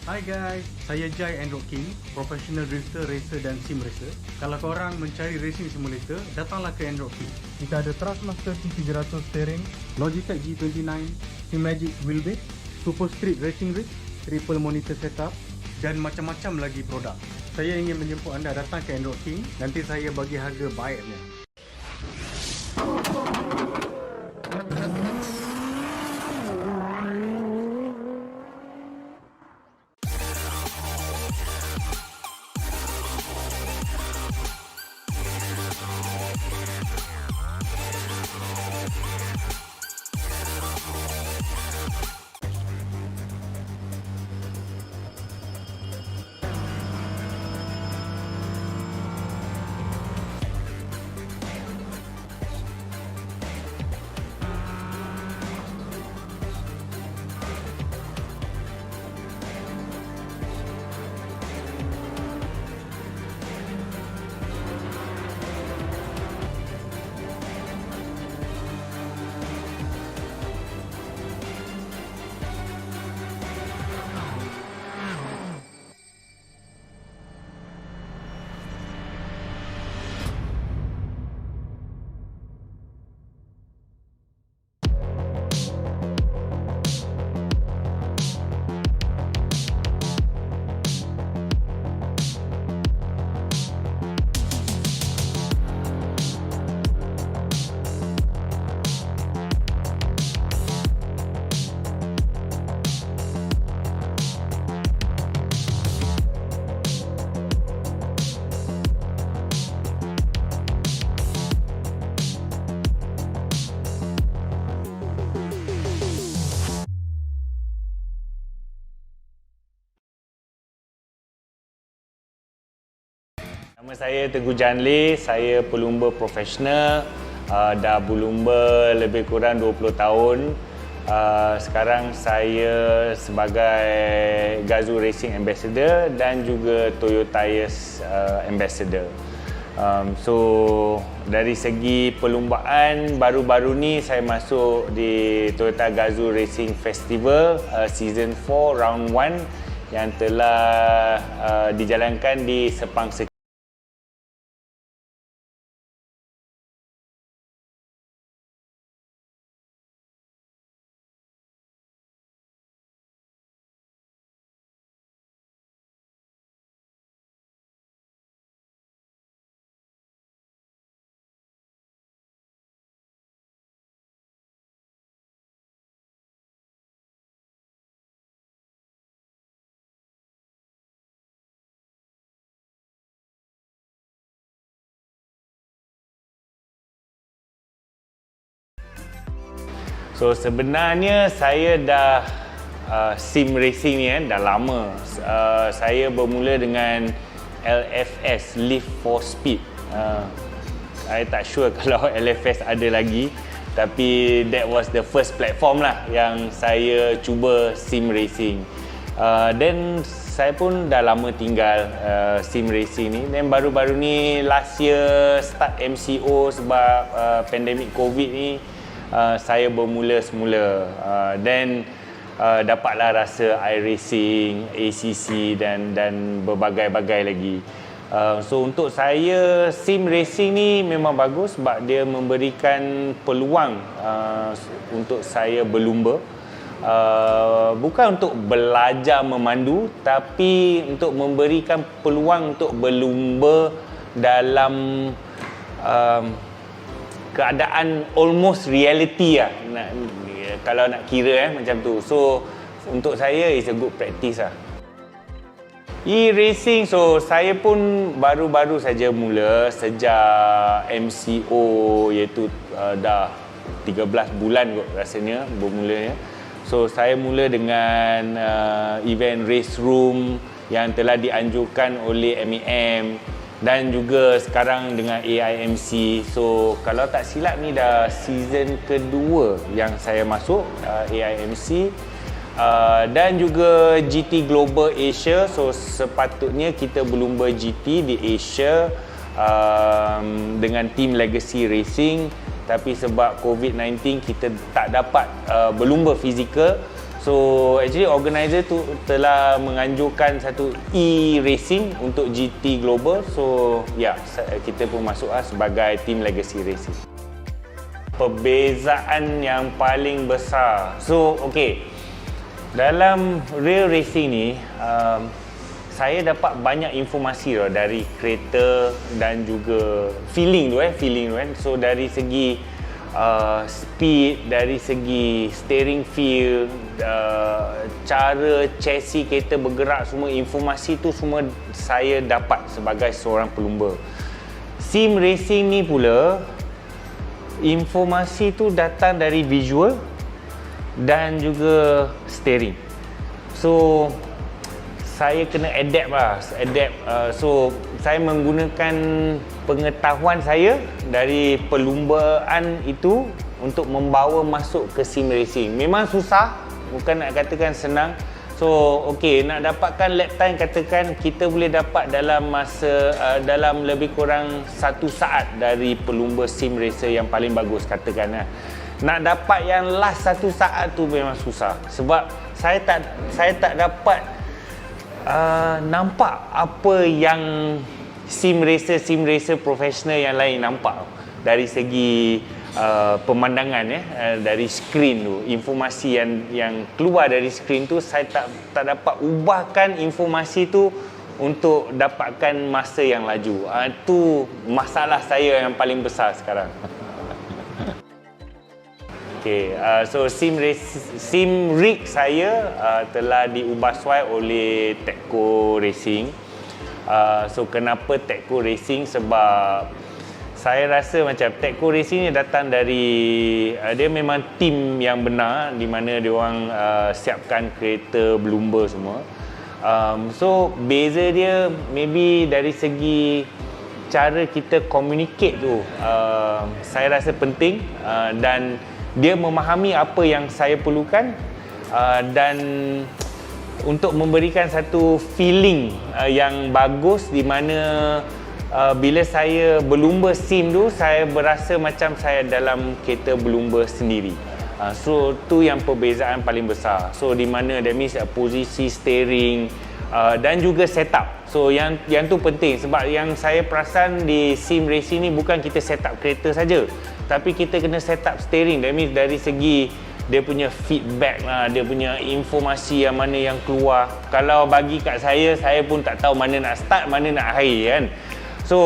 Hai guys, saya Jai Android King, professional drifter, racer dan sim racer. Kalau korang mencari racing simulator, datanglah ke Android King. Kita ada Thrustmaster T300 steering, Logitech G29, Simagic wheelbase, Super Street Racing Rig, triple monitor setup dan macam-macam lagi produk. Saya ingin menjemput anda datang ke Android King, nanti saya bagi harga baiknya. Nama saya Teguh Janli, saya pelumba profesional, dah berlumba lebih kurang 20 tahun. Sekarang saya sebagai Gazoo Racing Ambassador dan juga Toyota Ambassador. So dari segi perlumbaan, baru-baru ni saya masuk di Toyota Gazoo Racing Festival Season 4 Round 1 yang telah dijalankan di Sepang Circuit. So sebenarnya saya dah sim racing ni dah lama. Saya bermula dengan LFS, Live for Speed. Saya tak sure kalau LFS ada lagi, tapi that was the first platform lah yang saya cuba sim racing. Then saya pun dah lama tinggal sim racing ni. Dan baru-baru ni last year start MCO sebab pandemik COVID ni, saya bermula semula dan dapatlah rasa iRacing, ACC dan berbagai-bagai lagi. So untuk saya sim racing ni memang bagus sebab dia memberikan peluang untuk saya berlumba. Bukan untuk belajar memandu, tapi untuk memberikan peluang untuk berlumba dalam keadaan almost reality lah, kalau nak kira macam tu. So untuk saya is a good practice lah. E-racing, so saya pun baru-baru saja mula sejak MCO, iaitu dah 13 bulan kot rasanya bermulanya. So saya mula dengan event race room yang telah dianjurkan oleh MAM dan juga sekarang dengan AIMC. So kalau tak silap ni dah season kedua yang saya masuk AIMC, dan juga GT Global Asia. So sepatutnya kita berlumba GT di Asia dengan team Legacy Racing, tapi sebab COVID-19 kita tak dapat berlumba fizikal. So actually organizer tu telah menganjurkan satu e-racing untuk GT Global. So ya, kita pun masuk sebagai team legacy racing. Perbezaan yang paling besar. So okey. Dalam real racing ni saya dapat banyak informasi dari kereta dan juga feeling tu kan. So dari segi speed, dari segi steering feel, cara chassis kereta bergerak, semua informasi tu semua saya dapat sebagai seorang pelumba. Sim racing ni pula informasi tu datang dari visual dan juga steering. So saya kena adapt. So saya menggunakan pengetahuan saya dari perlumbaan itu untuk membawa masuk ke sim racing. Memang susah, bukan nak katakan senang. So okey, nak dapatkan lap time, katakan kita boleh dapat dalam masa dalam lebih kurang 1 saat dari pelumba sim racer yang paling bagus, katakan. Nak dapat yang last 1 saat tu memang susah, sebab saya tak dapat nampak apa yang sim racer profesional yang lain nampak dari segi pemandangan, dari skrin tu, informasi yang keluar dari skrin tu saya tak dapat ubahkan informasi tu untuk dapatkan masa yang laju. Tu masalah saya yang paling besar sekarang. Okay, so sim rig saya telah diubah suai oleh TKKR Racing. So kenapa TKKR Racing? Sebab saya rasa macam TKKR Racing ni datang dari dia memang tim yang benar, di mana dia orang siapkan kereta berlumba semua. So beza dia maybe dari segi cara kita communicate tu, saya rasa penting, dan dia memahami apa yang saya perlukan, dan untuk memberikan satu feeling yang bagus, di mana bila saya berlumba sim tu, saya berasa macam saya dalam kereta berlumba sendiri. So tu yang perbezaan paling besar. So di mana that means posisi steering dan juga setup. So yang tu penting, sebab yang saya perasan di sim racing ni bukan kita setup kereta saja, tapi kita kena setup steering. That means dari segi dia punya feedback lah, dia punya informasi yang mana yang keluar. Kalau bagi kat saya pun tak tahu mana nak start, mana nak akhir kan. So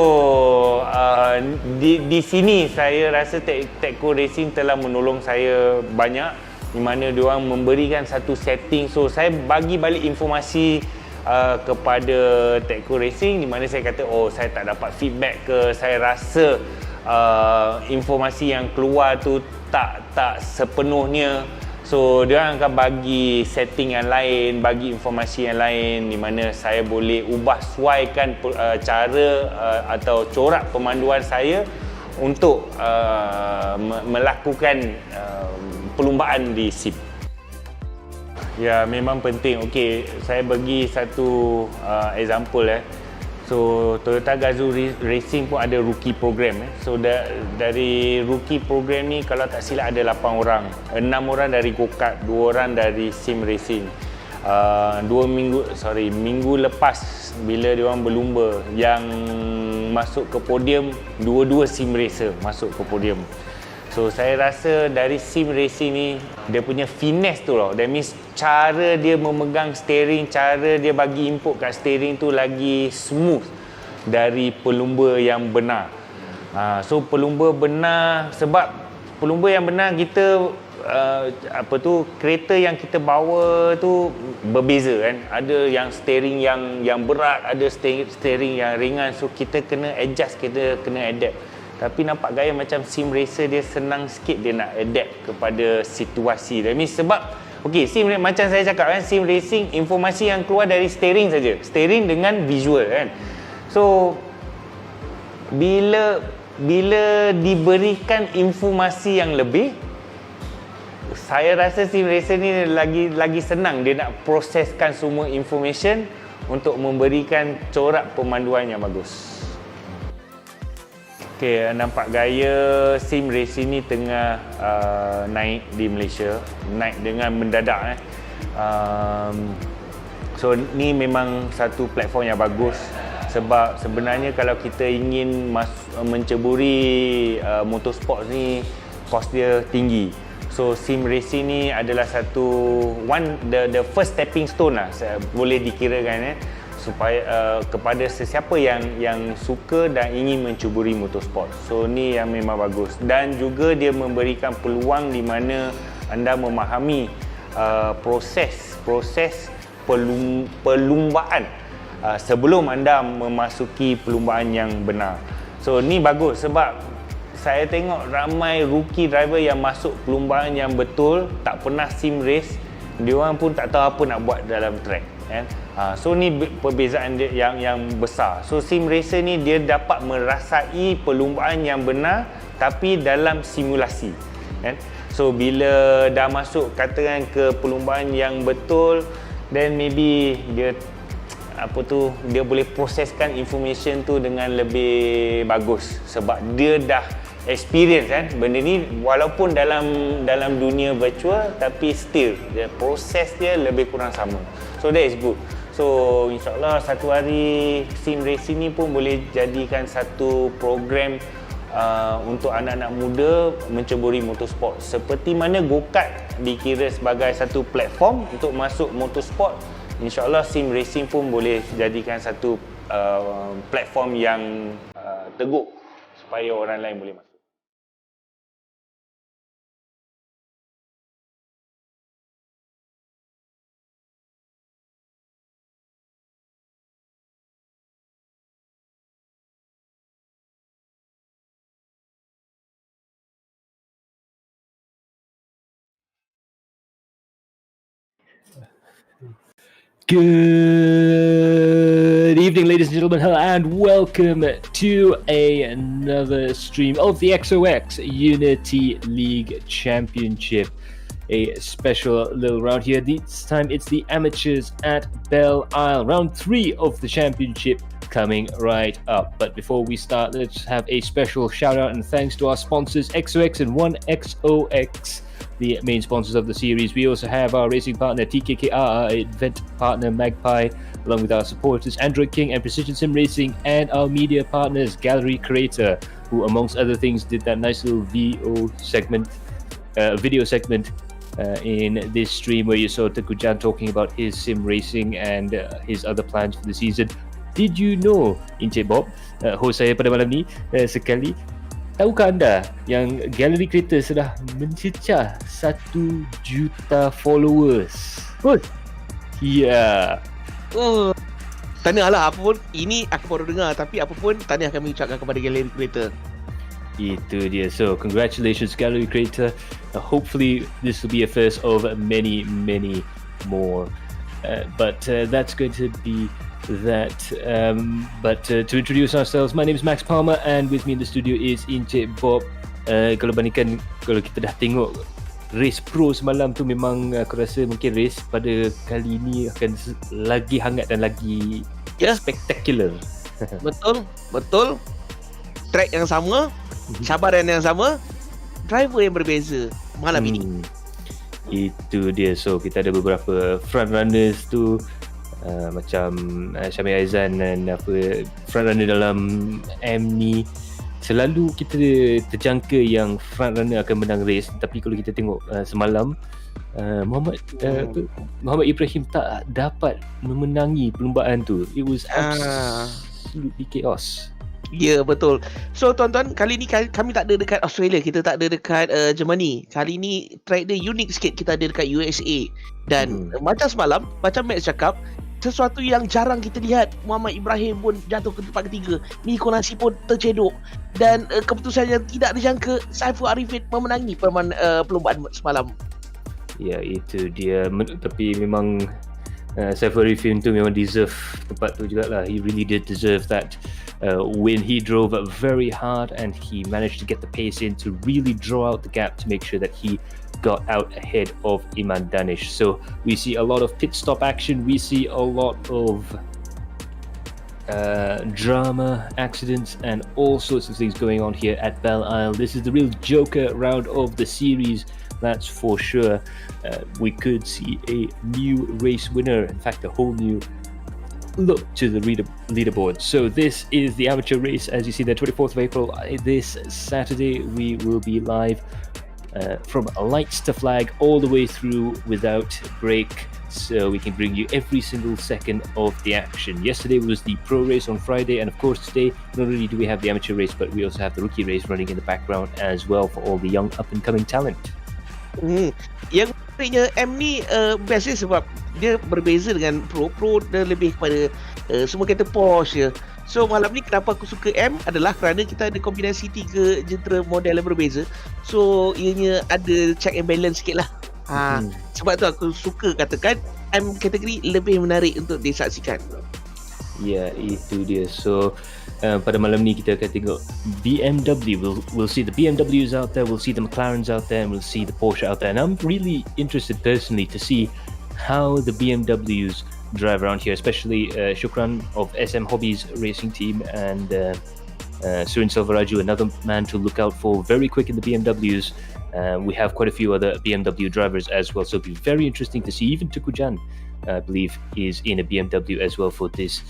di sini saya rasa TKKR Racing telah menolong saya banyak, di mana diorang memberikan satu setting. So saya bagi balik informasi kepada TKKR Racing, di mana saya kata saya tak dapat feedback ke, saya rasa informasi yang keluar tu tak sepenuhnya. So dia akan bagi setting yang lain, bagi informasi yang lain, di mana saya boleh ubah suaikan cara atau corak pemanduan saya untuk melakukan perlumbaan di SIM. Ya, memang penting. Okey, saya bagi satu example. So Toyota Gazoo Racing pun ada rookie program. So dari rookie program ni, kalau tak silap ada 8 orang, 6 orang dari go-kart, 2 orang dari sim racing. Minggu lepas bila dia orang berlumba, yang masuk ke podium dua-dua sim racer masuk ke podium. So saya rasa dari sim racing ni dia punya finesse tu loh. That means cara dia memegang steering, cara dia bagi input kat steering tu lagi smooth dari pelumba yang benar. So pelumba benar, sebab pelumba yang benar kita kereta yang kita bawa tu berbeza kan. Ada yang steering yang berat, ada steering yang ringan. So kita kena adjust, kita kena adapt. Tapi nampak gaya macam sim racer dia senang sikit dia nak adapt kepada situasi. That means sebab sim macam saya cakap kan, sim racing informasi yang keluar dari steering saja. Steering dengan visual kan. So bila diberikan informasi yang lebih, saya rasa sim racer ni lagi senang dia nak proseskan semua information untuk memberikan corak pemanduan yang bagus. Okey, nampak gaya sim racing ni tengah naik di Malaysia, naik dengan mendadak. So ni memang satu platform yang bagus sebab sebenarnya kalau kita ingin menceburi motorsport ni, kos dia tinggi. So sim racing ni adalah satu the first stepping stone lah boleh dikirakan supaya kepada sesiapa yang suka dan ingin mencuburi motorsport. So ni yang memang bagus dan juga dia memberikan peluang di mana anda memahami proses perlumbaan sebelum anda memasuki perlumbaan yang benar. So ni bagus sebab saya tengok ramai rookie driver yang masuk perlumbaan yang betul, tak pernah sim race, diorang pun tak tahu apa nak buat dalam track kan. So ni perbezaan dia yang besar. So sim racer ni dia dapat merasai perlumbaan yang benar tapi dalam simulasi kan. So bila dah masuk katakan ke perlumbaan yang betul, then maybe dia dia boleh proseskan information tu dengan lebih bagus sebab dia dah experience kan benda ni, walaupun dalam dunia virtual tapi still proses dia lebih kurang sama. So that is good. So insyaAllah satu hari sim racing ni pun boleh jadikan satu program untuk anak-anak muda menceburi motorsport. Seperti mana go-kart dikira sebagai satu platform untuk masuk motorsport, insyaAllah sim racing pun boleh jadikan satu platform yang teguh supaya orang lain boleh masuk. Good evening, ladies and gentlemen, hello, and welcome to another stream of the XOX Unity League Championship. A special little round here. This time it's the amateurs at Belle Isle. Round 3 of the championship coming right up. But before we start, let's have a special shout out and thanks to our sponsors, XOX and 1XOX, the main sponsors of the series. We also have our racing partner TKKR, our event partner Macpie, along with our supporters Android King and Precision Sim Racing, and our media partners Galeri Kereta, who amongst other things did that nice little video segment in this stream where you saw Teguh Jan talking about his sim racing and his other plans for the season. Did you know, Encik Bob, host saya pada malam ni sekali, tahukah anda yang Galeri Kereta sudah mencecah 1 juta followers? Ya. Oh, tahniahlah. Apa pun ini aku baru dengar, tapi apa pun tahniah kami ucapkan kepada Galeri Kereta. Itu dia. So congratulations Galeri Kereta. Hopefully this will be a first of many more. But that's going to be that. But to introduce ourselves, my name is Max Palmer and with me in the studio is Encik Bob. Kalau bandingkan, kalau kita dah tengok race pro semalam tu, memang aku rasa mungkin race pada kali ini akan lagi hangat dan lagi spectacular. Betul. Track yang sama, cabaran yang sama, driver yang berbeza malam ini. Itu dia. So kita ada beberapa front runners tu, macam Syamil Aizan dan front runner dalam M ni. Selalu kita terjangka yang front runner akan menang race, tapi kalau kita tengok semalam Muhammad Ibrahim tak dapat memenangi perlumbaan tu. It was absolutely chaos. Ya, betul. So tuan-tuan, kali ni kami tak ada dekat Australia, kita tak ada dekat Germany. Kali ni track dia unik sikit, kita ada dekat USA. Dan macam semalam, macam Max cakap, sesuatu yang jarang kita lihat, Muhammad Ibrahim pun jatuh ke tempat ketiga, Niko Nasi pun tercedok, dan keputusan yang tidak dijangka, Saiful Arifin memenangi perlombaan semalam. Ya, itu dia. Tapi memang Saiful Arifin tu memang deserve tempat tu jugalah. He really did deserve that win. He drove very hard and he managed to get the pace in to really draw out the gap to make sure that he got out ahead of Iman Danish. So we see a lot of pit stop action. We see a lot of drama, accidents, and all sorts of things going on here at Belle Isle. This is the real Joker round of the series, that's for sure. We could see a new race winner, in fact, a whole new look to the leaderboard. So this is the amateur race, as you see, the 24th of April. This Saturday we will be live from lights to flag all the way through without break, so we can bring you every single second of the action. Yesterday was the pro race on Friday, and of course today not only do we have the amateur race, but we also have the rookie race running in the background as well for all the young up and coming talent. Yang menariknya M ni best dia sebab dia berbeza dengan Pro dia lebih kepada semua kereta Porsche je. So malam ni kenapa aku suka M adalah kerana kita ada kombinasi 3 jentera model yang berbeza. So ianya ada check and balance sikit lah. Sebab tu aku suka katakan M kategori lebih menarik untuk disaksikan. Ya, itu dia. So pada malam ni kita akan tengok BMW. We'll see the BMWs out there, we'll see the McLarens out there, and we'll see the Porsche out there. And I'm really interested personally to see how the BMWs drive around here, especially Shukran of SM Hobbies Racing Team and Surin Silvaraju, another man to look out for, very quick in the BMWs. We have quite a few other BMW drivers as well, so it'll be very interesting to see. Even Tukujan, I believe, is in a BMW as well for this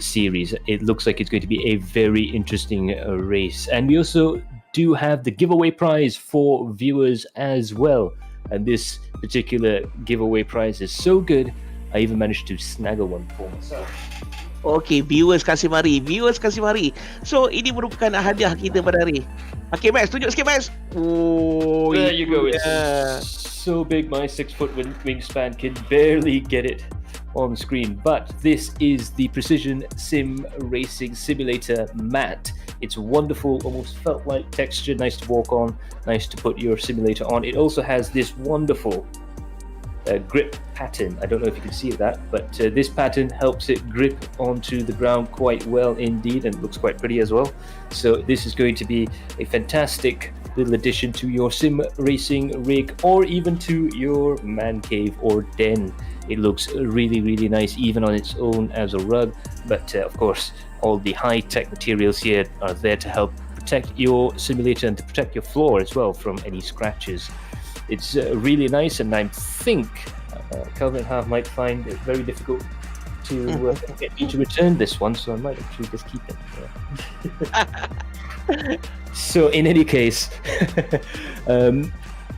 series. It looks like it's going to be a very interesting race. And we also do have the giveaway prize for viewers as well. And this particular giveaway prize is so good, I even managed to snag one for myself. Okay, viewers kasih mari. So ini merupakan hadiah kita pada hari. Okay Max, tunjuk sikit Max. Oh, there you go. It's so big, my 6-foot wingspan can barely get it on screen. But this is the Precision Sim Racing Simulator mat. It's wonderful, almost felt like texture, nice to walk on, nice to put your simulator on. It also has this wonderful grip pattern. I don't know if you can see that, but this pattern helps it grip onto the ground quite well indeed, and looks quite pretty as well. So this is going to be a fantastic little addition to your sim racing rig, or even to your man cave or den. It looks really, really nice even on its own as a rug, but of course all the high-tech materials here are there to help protect your simulator and to protect your floor as well from any scratches. It's really nice, and I think Calvin Half might find it very difficult to get me to return this one, so I might actually just keep it. So in any case,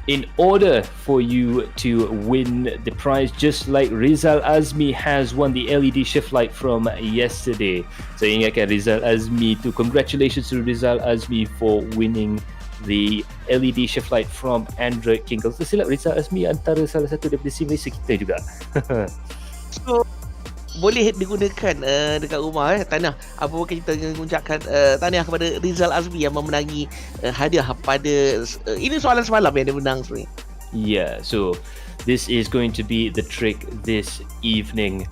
in order for you to win the prize, just like Rizal Azmi has won the LED shift light from yesterday. So ingatkan Rizal Azmi tu, congratulations to Rizal Azmi for winning the LED shift light from Android King. Kalau tersilap, Rizal Azmi antara salah satu daripada sim racer kita juga. So boleh digunakan dekat rumah Tahniah. Apa pun kita mengucapkan tahniah kepada Rizal Azmi yang memenangi hadiah pada ini soalan semalam yang dia menang sebenarnya. Yeah, so this is going to be the trick this evening.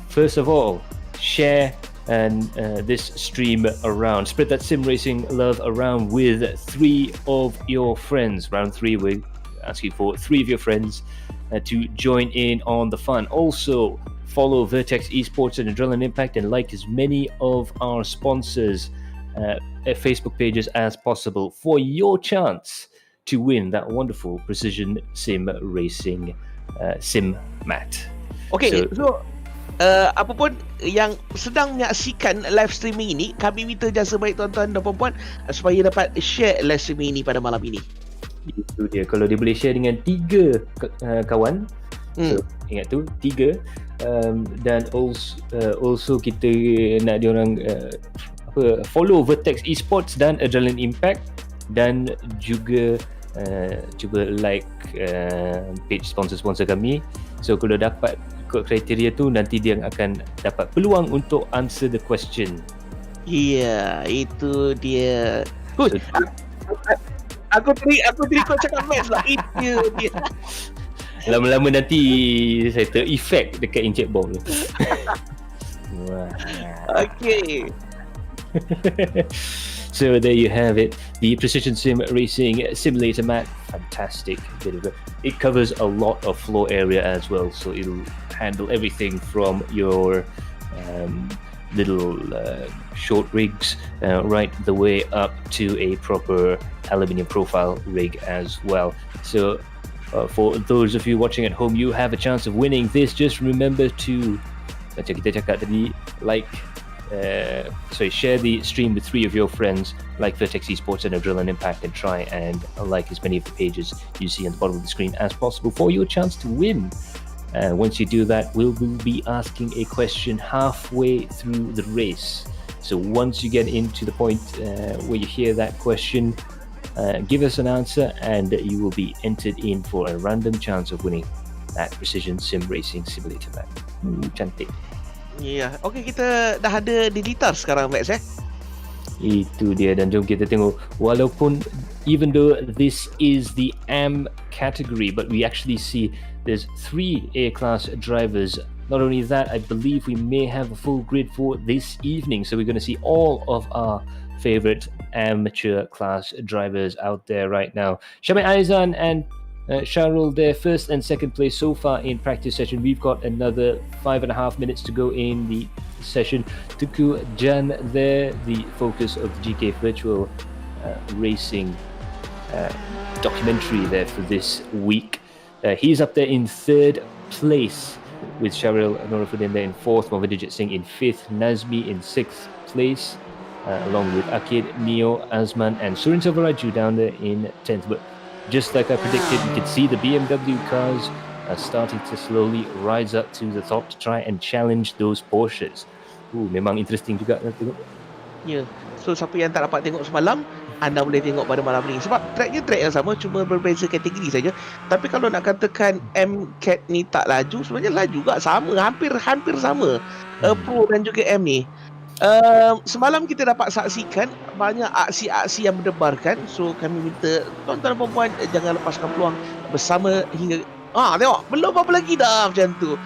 First of all, share and this stream around. Spread that sim racing love around with 3 of your friends. Round 3, we're asking for 3 of your friends to join in on the fun. Also, follow Vertex Esports and Adrenaline Impact, and like as many of our sponsors' Facebook pages as possible for your chance to win that wonderful precision sim racing sim mat. Okay, so apapun yang sedang menyaksikan live streaming ini, kami minta jasa baik tuan-tuan dan puan-puan supaya dapat share live streaming ini pada malam ini. Itu dia, kalau dia boleh share dengan 3 kawan, so ingat tu 3, dan also kita nak diorang follow Vertex Esports dan Adrenaline Impact, dan juga cuba like page sponsor-sponsor kami. So kalau dapat ikut kriteria tu, nanti dia akan dapat peluang untuk answer the question. Ya, itu dia. Aku teri kau cakap Max lah. Itu dia. Lama-lama nanti saya ter-effect dekat inject bomb ni. Okay. So there you have it, the Precision Sim Racing Simulator mat. Fantastic bit of it. It covers a lot of floor area as well, so it'll handle everything from your little short rigs right the way up to a proper aluminium profile rig as well. So for those of you watching at home, you have a chance of winning this. Just remember to, macam kita cakap tadi, share the stream with 3 of your friends, like Vertex Esports and Adrenaline Impact, and try and like as many of the pages you see on the bottom of the screen as possible for your chance to win. Once you do that, we'll be asking a question halfway through the race. So once you get into the point where you hear that question, give us an answer and you will be entered in for a random chance of winning that Precision Sim Racing Simulator map. Cantik. Ya, okey, kita dah ada digital sekarang, Max, Itu dia, dan jom kita tengok, walaupun even though this is the AM category, but we actually see there's 3 A-class drivers. Not only that, I believe we may have a full grid for this evening, so we're going to see all of our favorite amateur class drivers out there right now. Syamil Aizan and Sharul there, first and second place so far in practice session. We've got another 5.5 minutes to go in the session. Tuku Jan there, the focus of the GK Virtual Racing documentary there for this week. He's up there in 3rd place, with Sharil Norafuddin there in 4th, Mohammed Singh in 5th, Nazmi in 6th place, along with Akid, Neo, Azman and Surin Silvaraju down there in 10th. But just like I predicted, you can see the BMW cars are starting to slowly rise up to the top to try and challenge those Porsches. Memang interesting juga nak tengok. Ya. So siapa yang tak dapat tengok semalam, anda boleh tengok pada malam ni. Sebab tracknya track yang sama, cuma berbeza kategori saja. Tapi kalau nak katakan M-Cat ni tak laju, sebenarnya laju juga, sama, hampir sama. Pro dan juga M ni. Semalam kita dapat saksikan banyak aksi-aksi yang berdebarkan. So kami minta tuan-tuan dan puan-puan jangan lepaskan peluang bersama hingga tengok, belum apa lagi dah macam tu.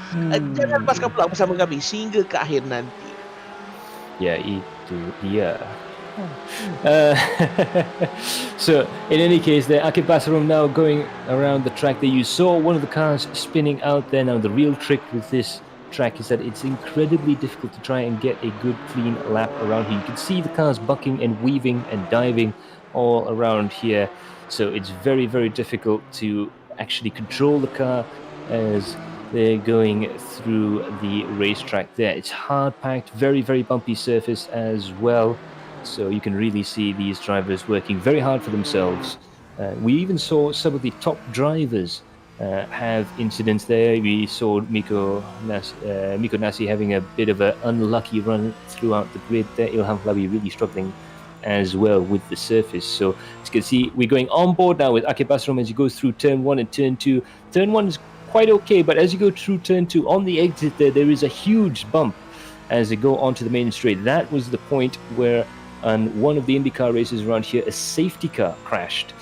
Jangan lepaskan peluang bersama kami sehingga ke akhir nanti. Ya, itu dia. So in any case there, Akib Basarum now going around the track there. You saw one of the cars spinning out there. Now the real trick with this track is that it's incredibly difficult to try and get a good clean lap around here. You can see the cars bucking and weaving and diving all around here, so it's very, very difficult to actually control the car as they're going through the racetrack there. It's hard packed, very, very bumpy surface as well, so you can really see these drivers working very hard for themselves. We even saw some of the top drivers have incidents there. We saw Miko Nasi having a bit of an unlucky run throughout the grid there. Ilham Flawi really struggling as well with the surface. So as you can see, we're going on board now with Akib Basram as he goes through turn 1 and turn 2. Turn 1 is quite okay, but as you go through turn 2, on the exit there is a huge bump as they go onto the main straight. That was the point where on one of the IndyCar races around here, a safety car crashed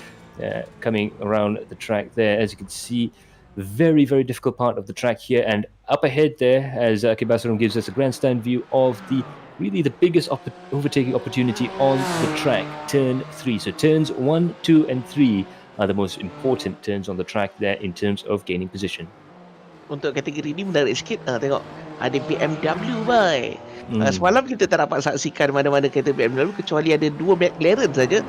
coming around the track there. As you can see, very, very difficult part of the track here. And up ahead there, as Akib Basarum gives us a grandstand view of the biggest overtaking opportunity on the track, turn 3. So turns 1, 2 and 3 are the most important turns on the track there in terms of gaining position. Untuk kategori ni menarik sikit. Tengok, ada BMW, boy. Semalam kita tak dapat saksikan mana-mana kereta BMW kecuali ada 2 McLaren saja.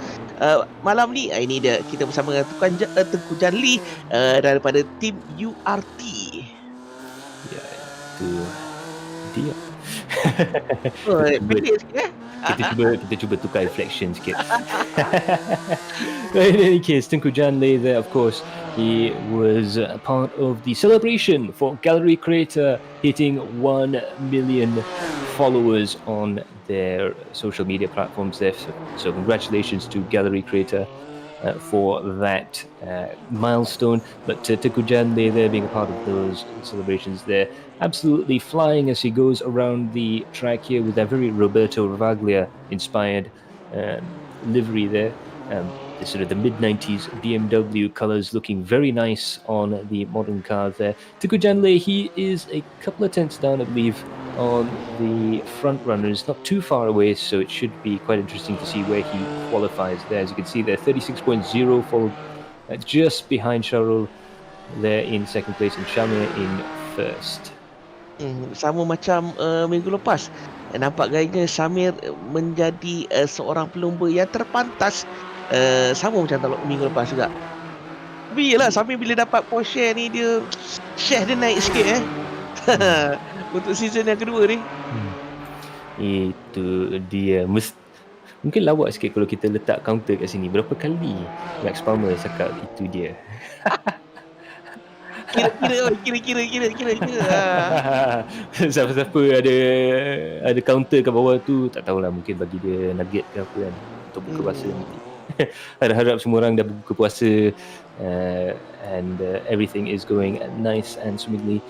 Malam ni, ini dia, kita bersama dengan Tengku Janli daripada tim URT. Ya, itu dia. Pendek sikit kita cuba tukar reflection sikit. But in any case, Tengku Janli there, of course, he was a part of the celebration for Galeri Kereta hitting 1 million followers on their social media platforms there. So congratulations to Galeri Kereta for that milestone. But Tengku Janli there being a part of those celebrations there, absolutely flying as he goes around the track here with that very Roberto Ravaglia inspired livery there. The sort of the mid-90s BMW colours looking very nice on the modern car there. Tengku Janli, he is a couple of tenths down, I believe, on the front runners, not too far away, so it should be quite interesting to see where he qualifies there. As you can see there, 36.0 followed just behind Sharul there in second place and Shamir in first. Sama macam minggu lepas. nampak gayanya Samir menjadi seorang pelumba yang terpantas, sama macam tahun minggu lepas juga. Tapi yelah, Samir bila dapat Porsche ni dia share dia naik sikit untuk season yang kedua ni. Itu dia. Mungkin lawak sikit kalau kita letak counter kat sini. Berapa kali Max Palmer cakap itu dia? Kira-kira. Siapa-siapa ada counter kat bawah tu, tak tahulah, mungkin bagi dia nugget ke apa kan untuk buka puasa nanti. Harap-harap semua orang dah buka puasa and everything is going nice and smoothly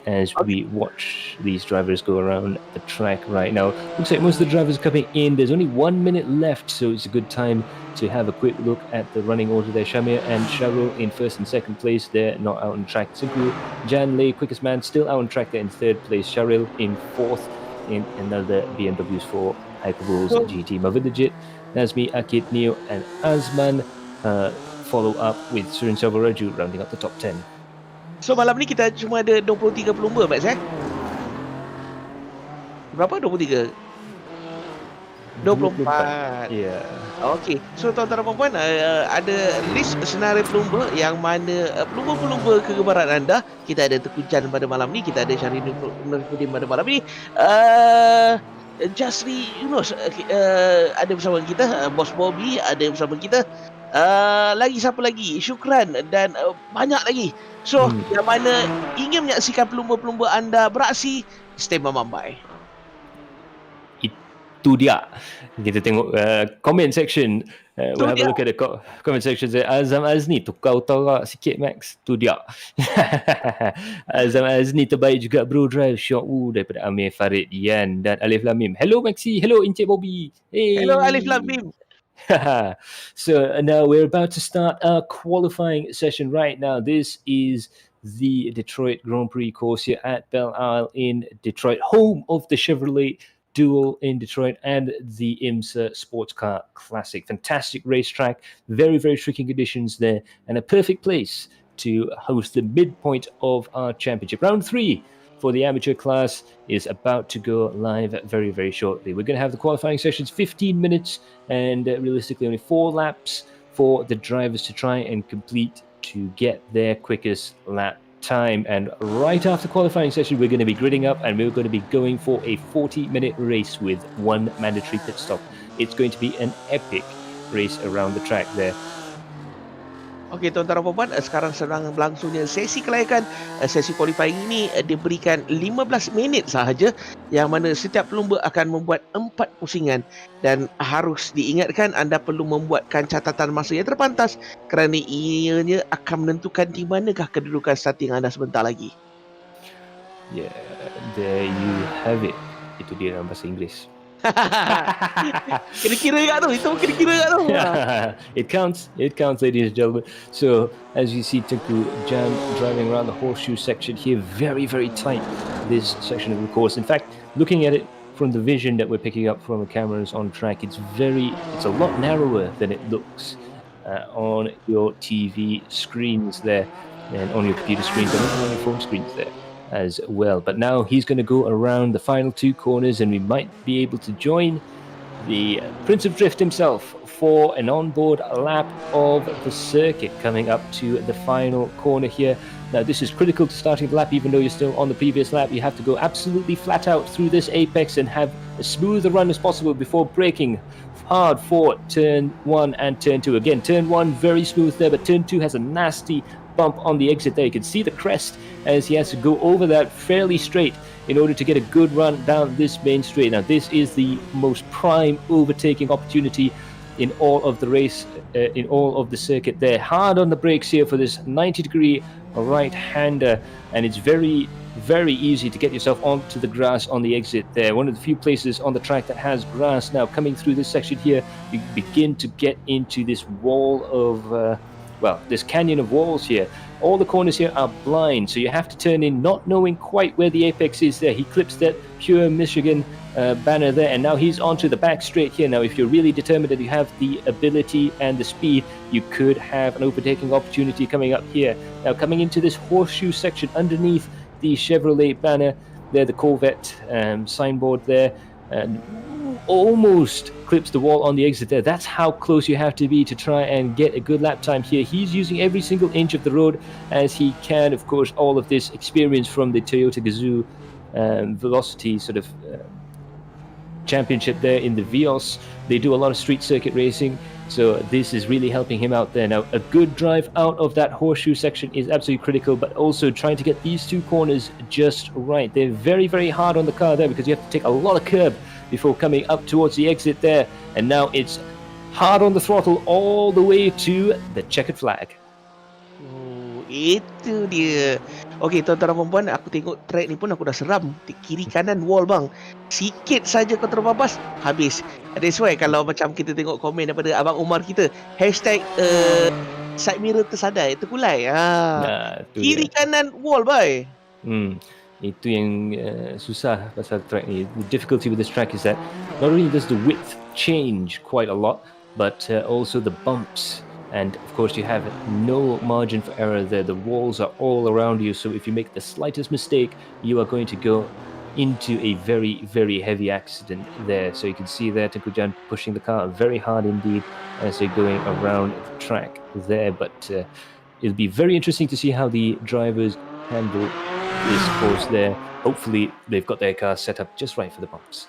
as we watch these drivers go around the track right now. Looks like most of the drivers are coming in. There's only 1 minute left, so it's a good time to have a quick look at the running order there. Shamir and Shahrul in first and second place. They're not out on track. Tengku Jan Lei, quickest man, still out on track there in third place. Shahril in fourth in another BMW 4 Hyperbulls GT. Mavidajit, Nazmi, Akid, Neo and Azman follow up with Surin Selvaraju rounding up the top 10. So malam ni kita cuma ada 23 pelumba, Max, Berapa? 23? 24. Ya. Okey. So tuan-tuan dan puan-puan, ada list senarai pelumba yang mana pelumba-pelumba kegemaran anda. Kita ada Tengku Jan pada malam ni, kita ada Syahrini Nurfuddin pada malam ni. Jasri Yunus ada bersama kita, Bos Bobby ada bersama kita. Lagi siapa lagi? Syukran dan banyak lagi. So, yang mana ingin menyaksikan pelumba-pelumba anda beraksi, stay Mambai. Itu dia. Kita tengok comment section. We'll have a look at the comment section. Azam Azni tukar utara sikit, Max. Tu dia. Azam Azni terbaik juga bro, drive shot daripada Amir Farid Yan dan Alif Lamim. Hello Maxi, hello Encik Bobby. Hey. Hello Alif Lamim. So now we're about to start our qualifying session right now. This is the Detroit Grand Prix course here at Belle Isle in Detroit, home of the Chevrolet Duel in Detroit and the IMSA Sports Car Classic. Fantastic racetrack, very, very tricky conditions there, and a perfect place to host the midpoint of our championship. Round 3 for the amateur class is about to go live very, very shortly. We're going to have the qualifying sessions 15 minutes and realistically only 4 laps for the drivers to try and complete to get their quickest lap time. And right after the qualifying session, we're going to be gridding up and we're going to be going for a 40-minute race with 1 mandatory pit stop. It's going to be an epic race around the track there. Okey, tuan-tuan dan puan-puan, sekarang sedang berlangsungnya sesi kelayakan. Sesi qualifying ini diberikan 15 minit sahaja, yang mana setiap pelumba akan membuat 4 pusingan, dan harus diingatkan anda perlu membuatkan catatan masa yang terpantas kerana ianya akan menentukan di manakah kedudukan starting anda sebentar lagi. Yeah, there you have it. Itu dia dalam bahasa Inggeris. Kira-kira kat tu, itu kira-kira kat tu. It counts, ladies and gentlemen. So as you see Tengku Jan driving around the horseshoe section here, very, very tight, this section of the course. In fact, looking at it from the vision that we're picking up from the cameras on track, it's a lot narrower than it looks on your TV screens there, and on your computer screens and on your phone screens there as well. But now he's going to go around the final 2 corners, and we might be able to join the Prince of Drift himself for an onboard lap of the circuit coming up to the final corner here. Now this is critical to starting the lap. Even though you're still on the previous lap, you have to go absolutely flat out through this apex and have as smooth a run as possible before braking hard for turn 1 and turn 2. Again, turn 1 very smooth there, but turn 2 has a nasty bump on the exit there. You can see the crest as he has to go over that fairly straight in order to get a good run down this main straight. Now this is the most prime overtaking opportunity in all of the race, in all of the circuit there. Hard on the brakes here for this 90-degree right-hander, and it's very, very easy to get yourself onto the grass on the exit there. One of the few places on the track that has grass. Now coming through this section here, you begin to get into this wall of this canyon of walls here. All the corners here are blind, so you have to turn in not knowing quite where the apex is there. He clips that pure Michigan banner there, and now he's onto the back straight here. Now if you're really determined that you have the ability and the speed, you could have an overtaking opportunity coming up here. Now coming into this horseshoe section underneath the Chevrolet banner, there, the Corvette signboard there, and almost clips the wall on the exit there. That's how close you have to be to try and get a good lap time here. He's using every single inch of the road as he can. Of course, all of this experience from the Toyota Gazoo Velocity sort of championship there in the Vios. They do a lot of street circuit racing, so this is really helping him out there. Now, a good drive out of that horseshoe section is absolutely critical, but also trying to get these two corners just right. They're very, very hard on the car there because you have to take a lot of curb before coming up towards the exit there. And now it's hard on the throttle all the way to the checkered flag. Oh, itu dia. Okey, tuan-tuan dan puan-puan, aku tengok track ni pun aku dah seram. Kiri kanan wall bang. Sikit saja kau terbabas, habis. That's why kalau macam kita tengok komen daripada Abang Umar kita, hashtag side mirror tersadai, terkulai. Kiri kanan wall, boy. Itu yang susah pasal track ni. The difficulty with this track is that not only does the width change quite a lot, but also the bumps. And of course, you have no margin for error there. The walls are all around you, so if you make the slightest mistake, you are going to go into a very, very heavy accident there. So you can see there, Tengku Jan pushing the car very hard indeed as they're going around the track there. But it'll be very interesting to see how the drivers handle this course there. Hopefully, they've got their car set up just right for the bumps.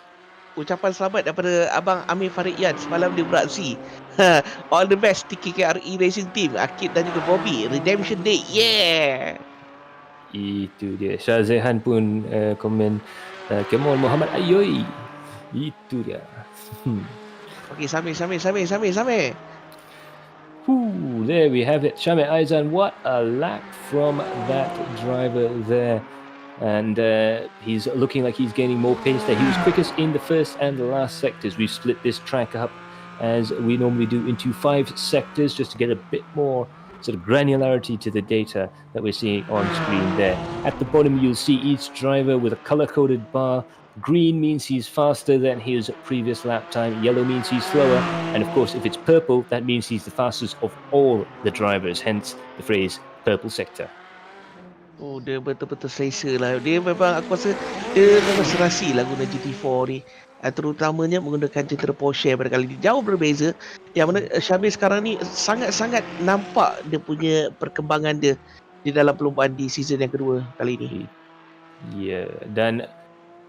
Ucapan selamat daripada Abang Amir Farid Yan. Semalam dia beraksi. All the best TKKR Racing Team, Akid dan juga Bobby. Redemption Day, yeah! Itu dia. Shah Zehan pun komen, come on Muhammad Ayoy. Itu dia. Okay, Samir. There we have it. Shamir Aizan, what a lap from that driver there. And he's looking like he's gaining more pace there. He was quickest in the first and the last sectors. We've split this track up as we normally do into 5 sectors just to get a bit more sort of granularity to the data that we're seeing on screen there. At the bottom, you'll see each driver with a color-coded bar. Green means he's faster than his previous lap time. Yellow means he's slower. And of course, if it's purple, that means he's the fastest of all the drivers. Hence the phrase purple sector. Oh, dia betul-betul selesa lah. Dia memang, aku rasa dia memang serasi lah guna GT4 ni. Terutamanya menggunakan cetera Porsche pada kali ni. Jauh berbeza. Yang mana Syamil sekarang ni sangat-sangat nampak dia punya perkembangan dia di dalam perlombaan di season yang kedua kali ni. Yeah, dan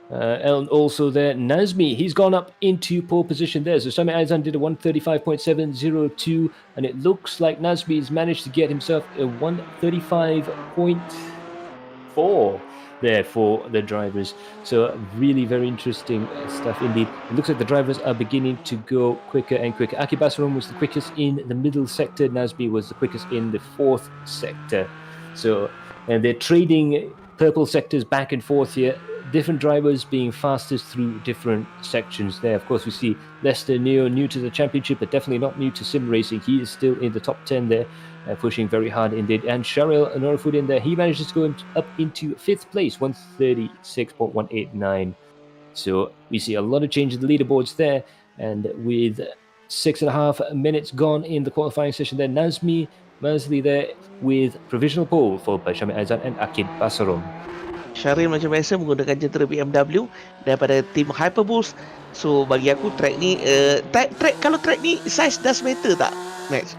and also there, Nazmi, he's gone up into pole position there. So Sami Aizan did a 135.702, and it looks like Nazmi's managed to get himself a 135.4 there for the drivers. So really very interesting stuff indeed. It looks like the drivers are beginning to go quicker and quicker. Aki Basram was the quickest in the middle sector. Nazmi was the quickest in the 4th sector. So, and they're trading purple sectors back and forth here. Different drivers being fastest through different sections there. Of course, we see Lester Neo, new to the championship, but definitely not new to sim racing. He is still in the top 10 there, pushing very hard indeed. And Sharil Norafudin there, he manages to go up into 5th place, 136.189. So we see a lot of change in the leaderboards there. And with 6.5 minutes gone in the qualifying session there, Nazmi Mazli there with provisional pole followed by Syamil Aizan and Akid Basarom. Syaril macam biasa menggunakan jentera BMW daripada tim Hyperbulls. So bagi aku track ni kalau track ni size does matter tak, Max?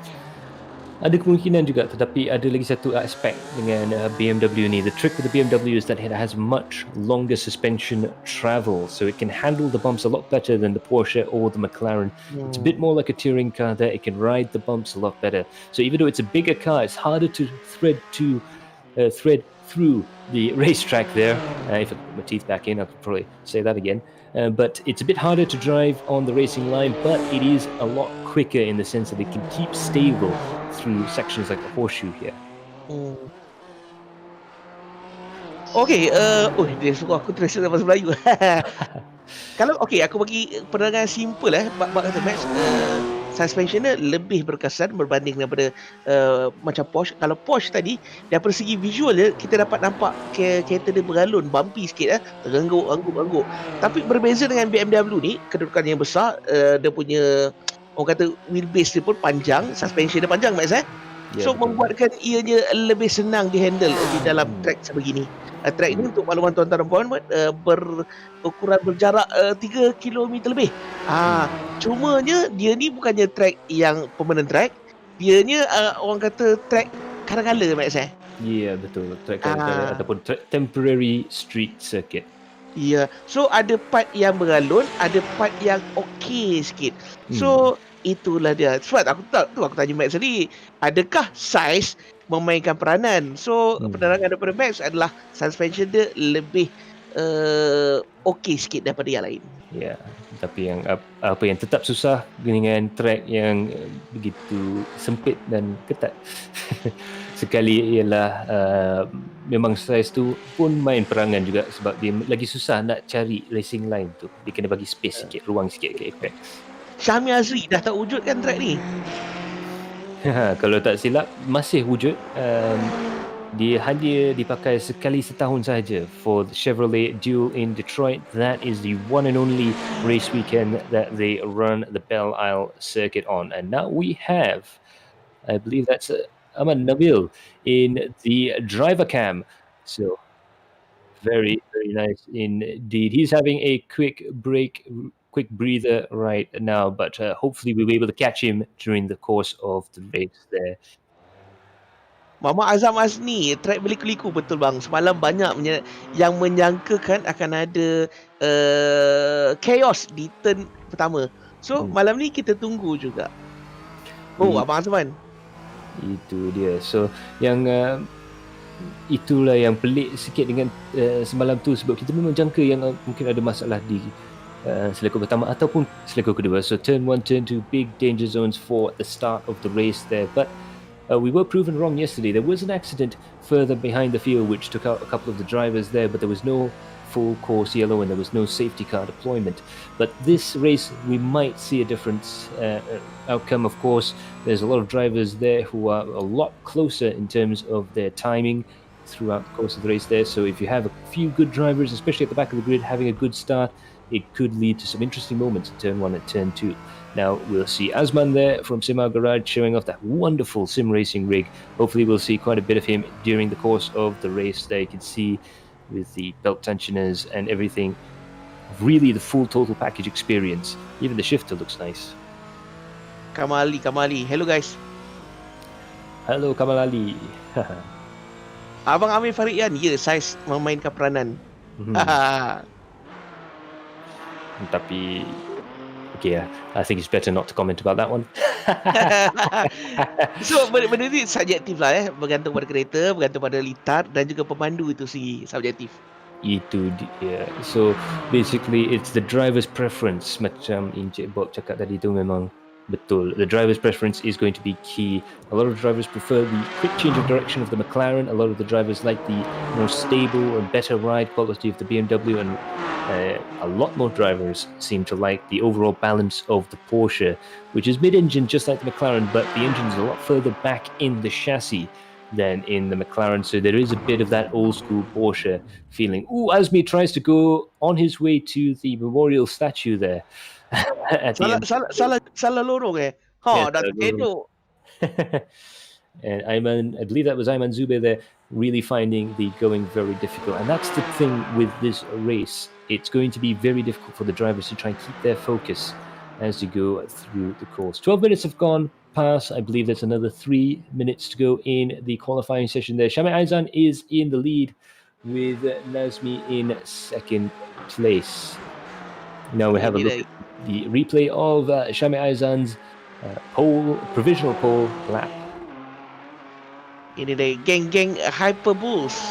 Ada kemungkinan juga, tetapi ada lagi satu aspek dengan BMW ni. The trick with the BMW is that it has much longer suspension travel, so it can handle the bumps a lot better than the Porsche or the McLaren. It's a bit more like a touring car there. It can ride the bumps a lot better. So even though it's a bigger car, it's harder to thread through the racetrack there. If I put my teeth back in, I could probably say that again. But it's a bit harder to drive on the racing line, but it is a lot quicker in the sense that it can keep stable through sections like the horseshoe here. Okay, dia suruh aku translate dalam bahasa Melayu. Kalau aku bagi penerangan simple bak kata Max, suspension dia lebih berkesan berbanding daripada macam Porsche. Kalau Porsche tadi, daripada segi visual dia, kita dapat nampak kereta dia beralun, bumpy sikit terangguk. Tapi berbeza dengan BMW ni, kedudukan yang besar, dia punya orang kata wheelbase dia pun panjang, suspension dia panjang Max. So membuatkan ianya lebih senang dihandle di dalam track sebegini. Track ni untuk makluman tuan-tuan dan puan, berukuran berjarak 3 kilometer lebih. Cumanya dia ni bukannya track yang permanent track. Dianya orang kata track kala-kala, Max eh. Ya, betul. Track kala-kala ataupun temporary street circuit. Ya, so ada part yang beralun, ada part yang okey sikit. So itulah dia. Sebab aku tanya Max tadi, adakah saiz memainkan peranan? So penerangan daripada Max adalah suspension dia lebih okey sikit daripada yang lain. Ya, tapi yang apa yang tetap susah dengan track yang begitu sempit dan ketat sekali ialah memang saiz tu pun main perangan juga, sebab dia lagi susah nak cari racing line tu. Dia kena bagi space sikit, ruang sikit ke Apex. Syahmi Azri dah tak wujudkan track ni. Kalau tak silap masih wujud. Dia hanya dipakai sekali setahun sahaja for the Chevrolet Duel in Detroit. That is the one and only race weekend that they run the Belle Isle circuit on. And now we have, I believe that's Ahmad Nabil in the driver cam. So very, very nice indeed. He's having a quick breather right now, but hopefully we'll be able to catch him during the course of the race there. Mama Azam Azni, track berliku-liku betul bang. Semalam banyak yang menyangkakan akan ada chaos di turn pertama. So malam ni kita tunggu juga. Abang Azman. Itu dia. So yang itulah yang pelik sikit dengan semalam tu, sebab kita memang jangka yang mungkin ada masalah di selekor pertama ataupun selekor kedua. So turn 1, turn 2, big danger zones for the start of the race there. But we were proven wrong yesterday. There was an accident further behind the field which took out a couple of the drivers there, but there was no full course yellow and there was no safety car deployment. But this race, we might see a different outcome. Of course, there's a lot of drivers there who are a lot closer in terms of their timing throughout the course of the race there. So if you have a few good drivers, especially at the back of the grid, having a good start, it could lead to some interesting moments in turn 1 and turn 2. Now we'll see Azman there from Simar Garage showing off that wonderful sim racing rig. Hopefully we'll see quite a bit of him during the course of the race there. You can see with the belt tensioners and everything, really the full total package experience. Even the shifter looks nice. Kamali. Hello guys. Hello Kamal Ali. Abang Amir Farian, saiz memainkan peranan. Tapi okay, I think it's better not to comment about that one. So benda ni subjektif lah bergantung pada kereta, bergantung pada litar dan juga pemandu itu sendiri subjektif. Itu dia. So basically it's the driver's preference. Macam Encik Bob cakap tadi tu, memang betul. The driver's preference is going to be key. A lot of drivers prefer the quick change of direction of the McLaren. A lot of the drivers like the more stable and better ride quality of the BMW, and a lot more drivers seem to like the overall balance of the Porsche, which is mid-engine just like the McLaren, but the engine is a lot further back in the chassis than in the McLaren. So there is a bit of that old school Porsche feeling. Azmi tries to go on his way to the memorial statue there. Salah lorong dah terkeduk. And Ayman, I believe that was Ayman Zube there, really finding the going very difficult. And that's the thing with this race. It's going to be very difficult for the drivers to try and keep their focus as you go through the course. 12 minutes have gone past. I believe there's another 3 minutes to go in the qualifying session there. Shami Aizan is in the lead with Nazmi in second place. Now we have a look at the replay of Shami Aizan's provisional pole lap. Ini dia geng-geng Hyperboost.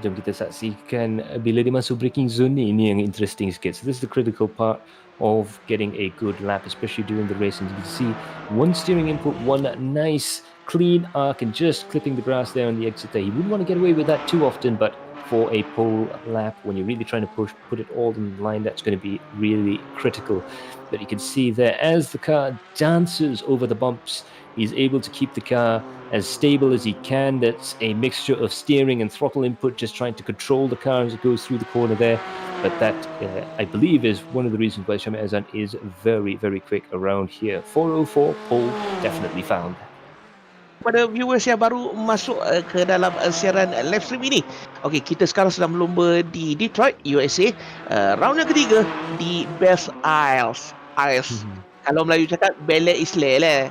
Jom kita saksikan bila dia masuk braking zone ni, ini yang interesting sikit. So this is the critical part of getting a good lap, especially during the race. And you can see one steering input, one nice clean arc, and just clipping the grass there on the exit there. You wouldn't want to get away with that too often, but for a pole lap, when you're really trying to put it all in line, that's going to be really critical. But you can see there, as the car dances over the bumps, he's able to keep the car as stable as he can. That's a mixture of steering and throttle input, just trying to control the car as it goes through the corner there. But that, I believe, is one of the reasons why Shami Azan is very, very quick around here. 404 pole definitely found. Kepada viewers yang baru masuk ke dalam siaran live stream ini. Okey, kita sekarang sedang berlumba di Detroit, USA. Round yang ketiga di Best Isles. Kalau Melayu cakap Bele Isle lah.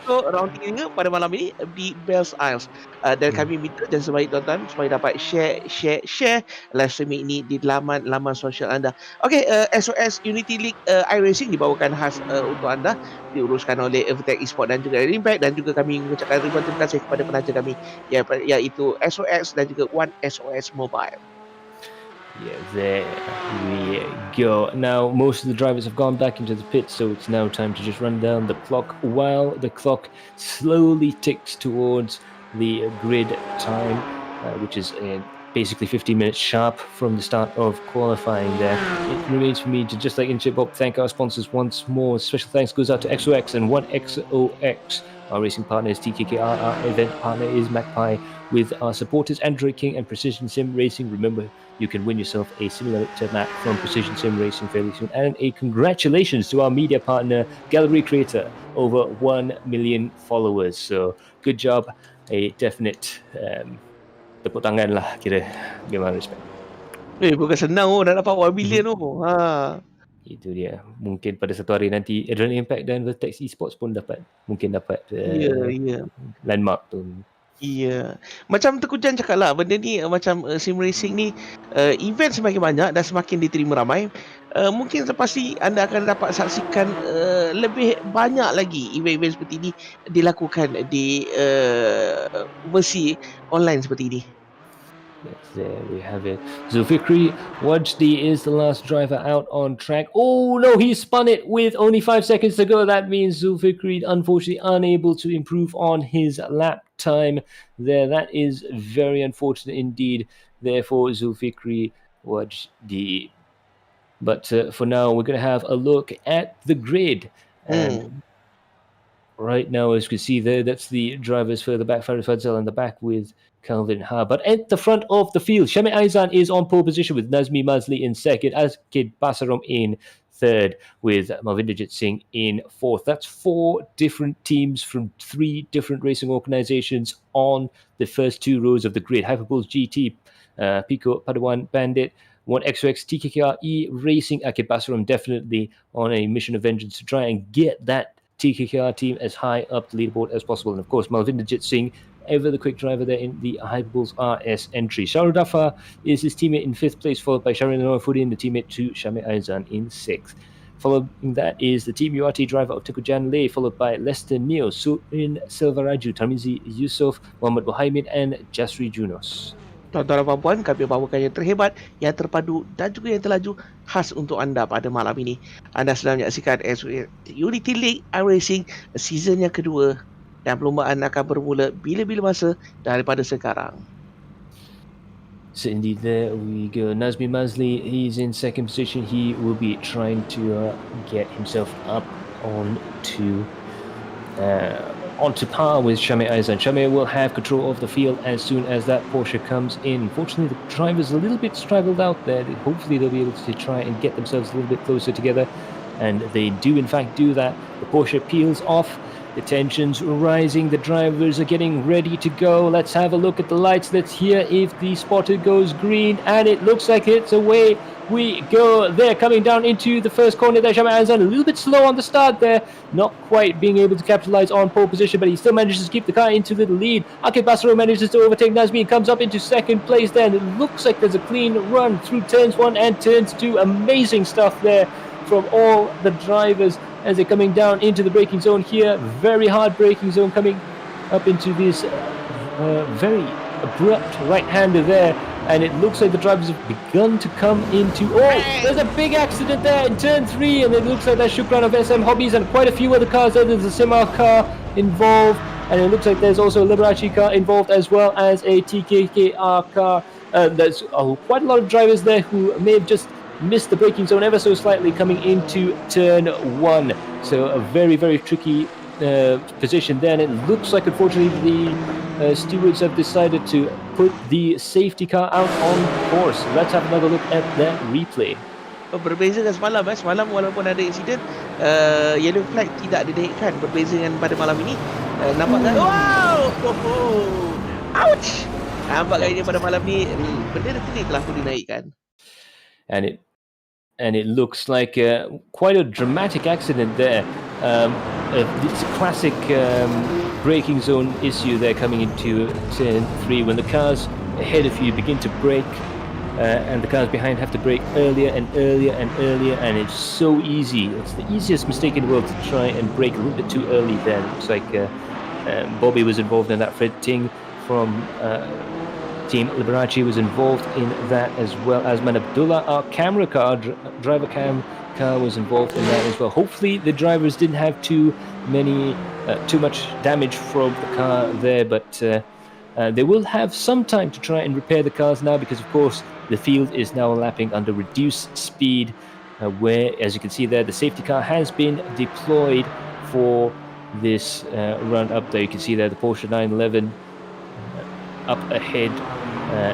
So round ketiga pada malam ini di Bells Isles. Dan kami minta dan sebaik tuan-tuan supaya dapat share live streaming ini di laman sosial anda. Okey, XOX Unity League iRacing dibawakan khas untuk anda, diuruskan oleh Vertex Esports dan juga Impact, dan juga kami mengucapkan ribuan terima kasih kepada penaja kami iaitu XOX dan juga One XOX Mobile. Yeah, there we go. Now, most of the drivers have gone back into the pit, so it's now time to just run down the clock while the clock slowly ticks towards the grid time, which is basically 15 minutes sharp from the start of qualifying there. It remains for me to, just like in Chip Hop, thank our sponsors once more. Special thanks goes out to XOX and One XOX. Our racing partner is TKKR, our event partner is Macpie, with our supporters Android King and Precision Sim Racing. Remember, you can win yourself a simulator map from Precision Sim Racing fairly soon. And a congratulations to our media partner, Galeri Kereta, over 1 million followers. So, good job. A definite tepuk tangan lah kira. Memang respect. Bukan senang nak dapat 1 million tu. Itu dia. Mungkin pada satu hari nanti Adrenaline Impact dan Vertex Esports pun mungkin dapat landmark tu. Ya. Macam Tengku Jan cakap lah, benda ni macam sim racing ni event semakin banyak dan semakin diterima ramai. Mungkin selepas ni anda akan dapat saksikan lebih banyak lagi event-event seperti ini dilakukan di versi online seperti ini. Yes, there we have it. Zulfikri Wajdi is the last driver out on track. Oh no, he spun it with only 5 seconds to go. That means Zulfikri unfortunately unable to improve on his lap time there. That is very unfortunate indeed. Therefore, Zulfikri Wajdi. But for now, we're going to have a look at the grid. And right now, as you can see there, that's the drivers further back. Farid Fadzal in the back with Calvin Ha. But at the front of the field, Shami Aizan is on pole position with Nazmi Mazli in second, Azkid Basarom in third, with Mavinderjit Singh in fourth. That's 4 different teams from 3 different racing organizations on the first 2 rows of the grid. Hyperbulls GT, Pico Padawan Bandit, One XOX TKKR Racing, Akid Basarom definitely on a mission of vengeance to try and get that TKKR team as high up the leaderboard as possible. And of course, Malvinderjit Singh, ever the quick driver there in the Hyperbulls RS entry. Shahrul Dafa is his teammate in 5th place, followed by Sharin Noafudin, the teammate to Shami Aizan in 6th. Following that is the Team URT driver of Tekujan Lay, followed by Lester Neo, Surin Selvaraju, Tarmizi Yusof, Muhammad Bohaimin, and Jasri Junos. Tuan-tuan dan puan, kami bawakan yang terhebat, yang terpadu dan juga yang terlaju khas untuk anda pada malam ini. Anda sedang menyaksikan Unity League iRacing season yang kedua, dan perlombaan akan bermula bila-bila masa daripada sekarang. So indeed, there we go. Nazmi Mazli, he's in second position. He will be trying to get himself up onto par with Shami Aizan. Shami will have control of the field as soon as that Porsche comes in. Fortunately, the driver's a little bit straggled out there. Hopefully, they'll be able to try and get themselves a little bit closer together. And they do, in fact, do that. The Porsche peels off. The tension's rising. The drivers are getting ready to go. Let's have a look at the lights. Let's hear if the spotter goes green. And it looks like it's away. We go. They're coming down into the first corner there. Shami Aizan a little bit slow on the start there. Not quite being able to capitalize on pole position, but he still manages to keep the car into the lead. Akid Basaro manages to overtake Nazmi and comes up into second place there. And it looks like there's a clean run through turns 1 and turns 2. Amazing stuff there from all the drivers as they're coming down into the braking zone here. Very hard braking zone coming up into this very abrupt right-hander there. And it looks like the drivers have begun to come into... Oh, there's a big accident there in turn 3, and it looks like that's Shukran of SM Hobbies and quite a few other cars there. There's a Simar car involved, and it looks like there's also a Liberace car involved as well as a TKKR car. There's quite a lot of drivers there who may have just missed the braking zone ever so slightly coming into turn 1. So a very, very tricky position there, and it looks like unfortunately the stewards have decided to put the safety car out on course. Let's have another look at that replay. Berbeza dengan semalam. Semalam walaupun ada insiden, yellow flag tidak dinaikkan berbeza dengan pada malam ini. Nampaknya ouch. Nampak gayanya pada malam ni bendera kuning telah pun dinaikkan. And it looks like quite a dramatic accident there. It's a classic braking zone issue there coming into turn 3 when the cars ahead of you begin to brake and the cars behind have to brake earlier and earlier and earlier, and it's so easy. It's the easiest mistake in the world to try and brake a little bit too early there. Looks like Bobby was involved in that. Fred Ting from Team Liberace was involved in that, as well as Man Abdullah, our camera car, driver cam car, was involved in that as well. Hopefully the drivers didn't have too much damage from the car there, but they will have some time to try and repair the cars now, because of course the field is now lapping under reduced speed, where, as you can see there, the safety car has been deployed for this run up there. You can see there the Porsche 911 up ahead,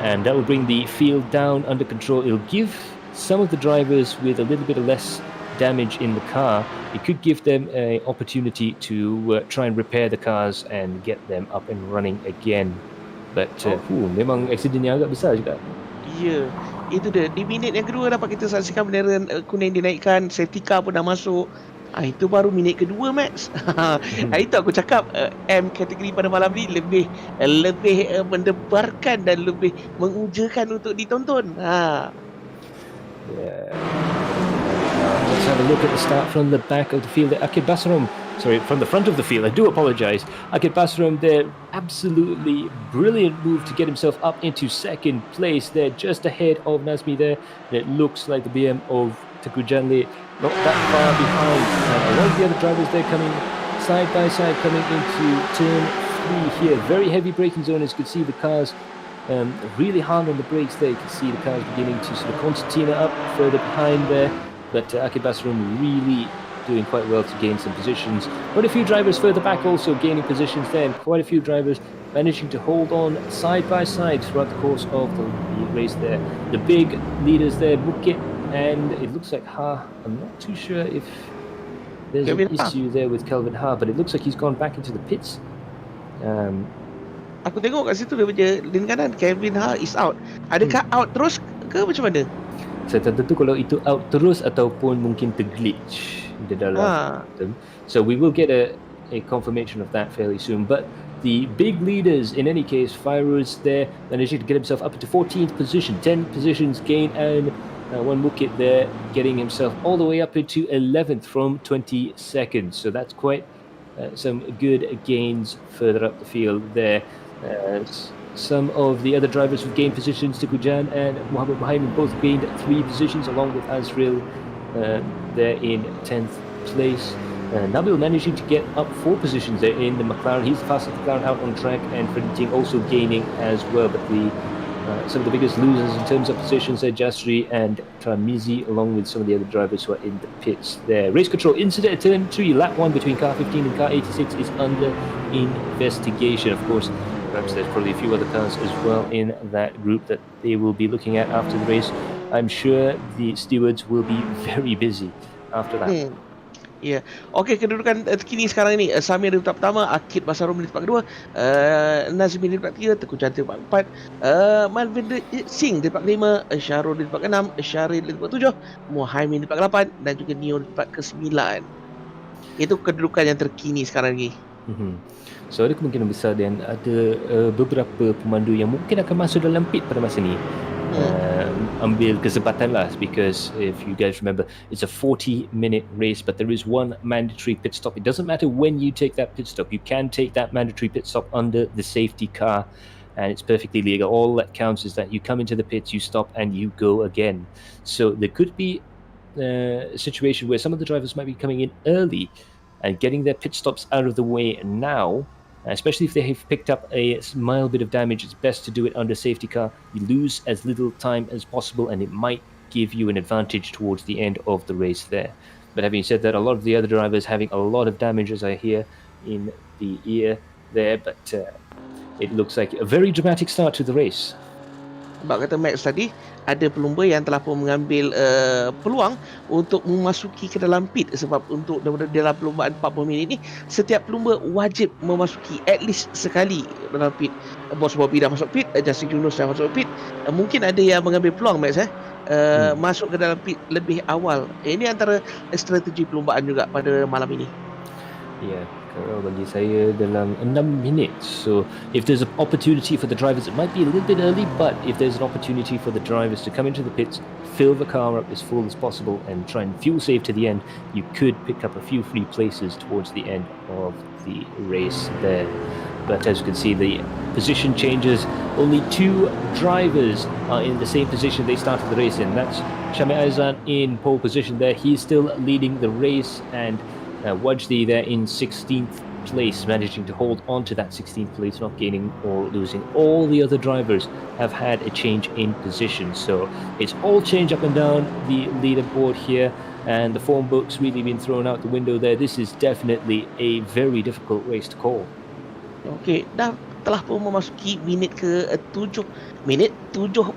and that will bring the field down under control. It'll give some of the drivers with a little bit of less damage in the car, it could give them an opportunity to try and repair the cars and get them up and running again. But memang accident yang agak besar juga. Ya, itu dia. Di minit yang kedua dapat kita saksikan bendera kuning dinaikkan, safety car pun dah masuk. Itu baru minit kedua, Max. Itu aku cakap M kategori pada malam ni lebih mendebarkan dan lebih mengujakan untuk ditonton. Yeah. Let's have a look at the start from the back of the field. Akid Basram, from the front of the field, I do apologize. Akid Basram there, absolutely brilliant move to get himself up into second place there, just ahead of Nazmi there. And it looks like the BM of Teguh Janli not that far behind. A lot of the other drivers there coming side by side, coming into turn 3 here. Very heavy braking zone, as you can see the cars really hard on the brakes there. You can see the cars beginning to sort of concertina up further behind there. But Akid Basram really doing quite well to gain some positions. Quite a few drivers further back also gaining positions there, and quite a few drivers managing to hold on side by side throughout the course of the race there. The big leaders there, Bukit, and it looks like Ha. I'm not too sure if there's an issue there with Kelvin Ha, but it looks like he's gone back into the pits. Aku tengok kat situ dia punya lane kanan, Kelvin Ha is out. Adakah out terus ke macam mana? Saya tak tentu kalau itu out terus ataupun mungkin terglitch di dalam sistem. So we will get a confirmation of that fairly soon. But the big leaders, in any case, Fairuz there managing to get himself up into 14th position, 10 positions gain, and one Mukit there getting himself all the way up into 11th from 20 seconds. So that's quite some good gains further up the field there. Some of the other drivers who've gained positions, Tikujan and Muhammad Muhaimin both gained 3 positions, along with Azril there in 10th place. Nabil managing to get up 4 positions there in the McLaren. He's the fastest McLaren out on track, and Freddie Ting also gaining as well. But some of the biggest losers in terms of positions are Jasri and Tramizi, along with some of the other drivers who are in the pits there. Race control incident at turn 3, lap 1 between car 15 and car 86 is under investigation. Of course, perhaps there's probably a few other cars as well in that group that they will be looking at after the race. I'm sure the stewards will be very busy after that. Ya. Okey, kedudukan terkini sekarang ni, Samir di tempat pertama, Akid Basarum di tempat kedua, Nazmi di tempat 3, Teguh Janti di tempat 4, Malvinder Singh di tempat 5, Syarul di tempat 6, Syaril di tempat 7, Muhaimin di tempat 8 dan juga Neo di tempat ke-9. Itu kedudukan yang terkini sekarang ni. So ada kemungkinan besar dan ada beberapa pemandu yang mungkin akan masuk dalam pit pada masa ni. Ambil kesempatan lah, because if you guys remember, it's a 40-minute race, but there is one mandatory pit stop. It doesn't matter when you take that pit stop. You can take that mandatory pit stop under the safety car, and it's perfectly legal. All that counts is that you come into the pits, you stop, and you go again. So there could be a situation where some of the drivers might be coming in early and getting their pit stops out of the way now. Especially if they have picked up a mild bit of damage, it's best to do it under safety car. You lose as little time as possible, and it might give you an advantage towards the end of the race there. But having said that, a lot of the other drivers having a lot of damage, as I hear in the ear there, but it looks like a very dramatic start to the race. Sebab kata Max tadi, ada pelumba yang telah pun mengambil peluang untuk memasuki ke dalam pit. Sebab untuk dalam perlumbaan 40 minit ni, setiap pelumba wajib memasuki at least sekali dalam pit. Bos Bobby dah masuk pit, Justin Yunus dah masuk pit. Mungkin ada yang mengambil peluang Max masuk ke dalam pit lebih awal. Ini antara strategi perlumbaan juga pada malam ini. Ya, kalau bagi saya dalam 6 minit. So if there's an opportunity for the drivers, it might be a little bit early, but if there's an opportunity for the drivers to come into the pits, fill the car up as full as possible and try and fuel save to the end, you could pick up a few free places towards the end of the race there. But as you can see, the position changes. Only 2 drivers are in the same position they started the race in. That's Shami Aizan in pole position there. He's still leading the race, and Wajdi there in 16th place, managing to hold on to that 16th place, not gaining or losing. All the other drivers have had a change in position, so it's all change up and down the leaderboard here, and the form book's really been thrown out the window there. This is definitely a very difficult race to call. Okey, dah telah pun memasuki minit ke-7. Minit 7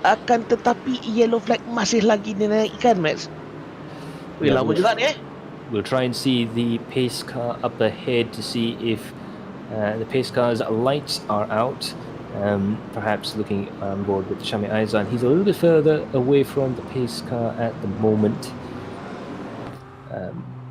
akan tetapi yellow flag masih lagi dinaikkan, Max. Lama juga ni We'll try and see the pace car up ahead to see if the pace car's lights are out. Perhaps looking on board with Shami Aizan. He's a little bit further away from the pace car at the moment.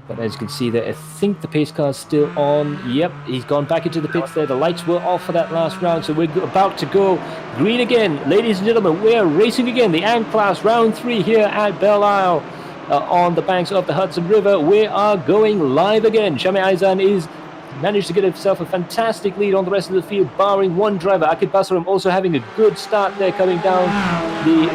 But as you can see there, I think the pace car's still on. Yep, he's gone back into the pits there. The lights were off for that last round, so we're about to go green again. Ladies and gentlemen, we're racing again. The AND class round 3 here at Belle Isle. On the banks of the Hudson River, we are going live again. Shami Aizan is managed to get himself a fantastic lead on the rest of the field, barring one driver. Akid Basaram also having a good start there, coming down the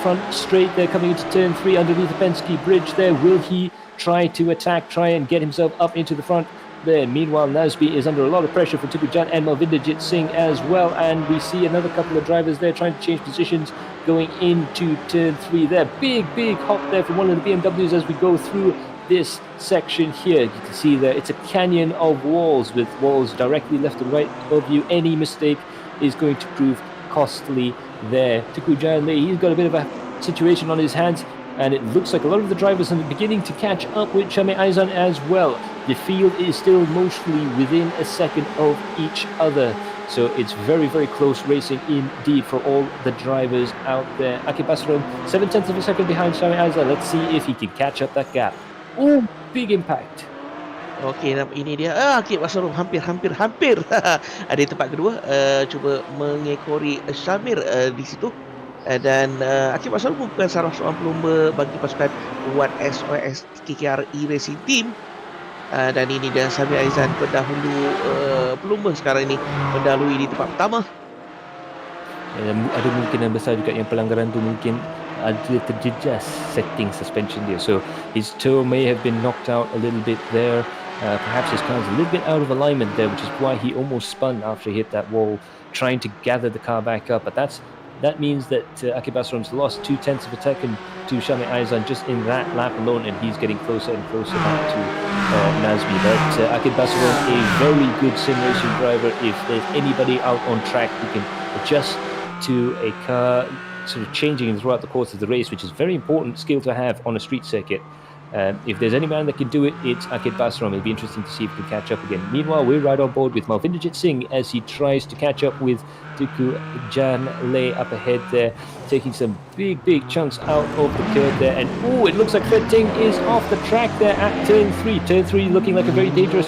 front straight there, coming into turn 3 underneath the Penske Bridge there. Will he try to attack, try and get himself up into the front there? Meanwhile, Nazbi is under a lot of pressure for Tukujan and Malvinderjit Singh as well, and we see another couple of drivers there trying to change positions going into turn 3 there. Big hop there from one of the BMWs as we go through this section here. You can see there it's a canyon of walls with walls directly left and right of you. Any mistake is going to prove costly there. Tukujan Lee, he's got a bit of a situation on his hands, and it looks like a lot of the drivers are beginning to catch up with Shami Aizan as well. The field is still mostly within a second of each other, so it's very close racing indeed for all the drivers out there. Akid Basaram 0.7 of a second behind Shami Aizan. Let's see if he can catch up that gap. Oh, big impact. Okey, ini dia. Akid Basaram hampir. Ada tempat kedua, cuba mengekori Syamir di situ. Dan Akid Basaram bukan salah seorang pelumba bagi pasukan One XOX TKKR Racing Team. Dan ini dia Shami Aizan pendahulu pelumba sekarang ini mendahului di tempat pertama. Ada kemungkinan besar juga yang pelanggaran tu mungkin ada terjejas setting suspension dia. So his toe may have been knocked out a little bit there. Perhaps his car's a little bit out of alignment there, which is why he almost spun after he hit that wall, trying to gather the car back up. But that means that Akid Basaram's lost 0.2 of a second to Shami Aizan just in that lap alone, and he's getting closer and closer back to Nazmi. But Akid Basaram, a very good sim racing driver. If there's anybody out on track who can adjust to a car sort of changing throughout the course of the race, which is very important skill to have on a street circuit. If there's any man that can do it, it's Akid Basaram. It'll be interesting to see if he can catch up again. Meanwhile, we're right on board with Malvinderjit Singh as he tries to catch up with Tuku Jan Lay up ahead there, taking some big chunks out of the curve there. And it looks like Fred Ting is off the track there at turn 3. Turn 3 looking like a very dangerous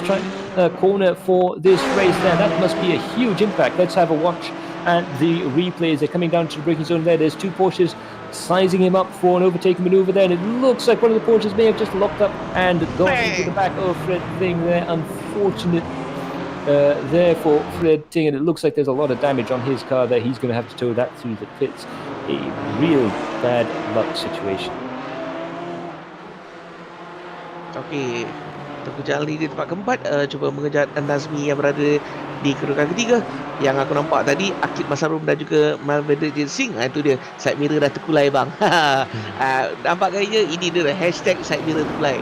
corner for this race there. That must be a huge impact. Let's have a watch at the replays. They're coming down to the braking zone there. There's 2 Porsches sizing him up for an overtaking maneuver there, and it looks like one of the Porsches may have just locked up and gone into the back of Fred Ting there. Unfortunate there for Fred Ting, and it looks like there's a lot of damage on his car there. He's going to have to tow that through the pits. A real bad luck situation. Okey, Tukujan Lee di tempat keempat, cuba mengejar Nazmi yang berada di kedudukan ketiga. Yang aku nampak tadi Akid Basaram dan juga Malvinderjit Singh, itu dia side mirror dah terkulai bang. Nampak gayanya ini dia hashtag side mirror terkulai.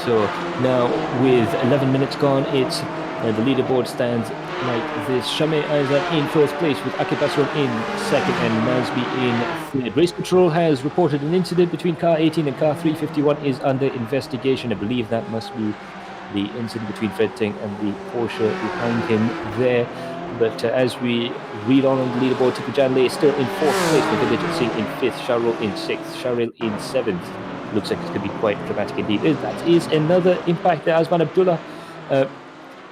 So now with 11 minutes gone, it's The leaderboard stands like this. Shame Aizan in first place with Akib Basron in second and Nazmi in third. Race Control has reported an incident between car 18 and car 351 is under investigation. I believe that must be the incident between Fred Ting and the Porsche behind him there. But as we read on the leaderboard, Tipu Janle is still in fourth place with Vijay Singh in fifth, Shahrul in sixth, Shahril in seventh. Looks like it's going to be quite dramatic indeed. That is another impact there. Azman Abdullah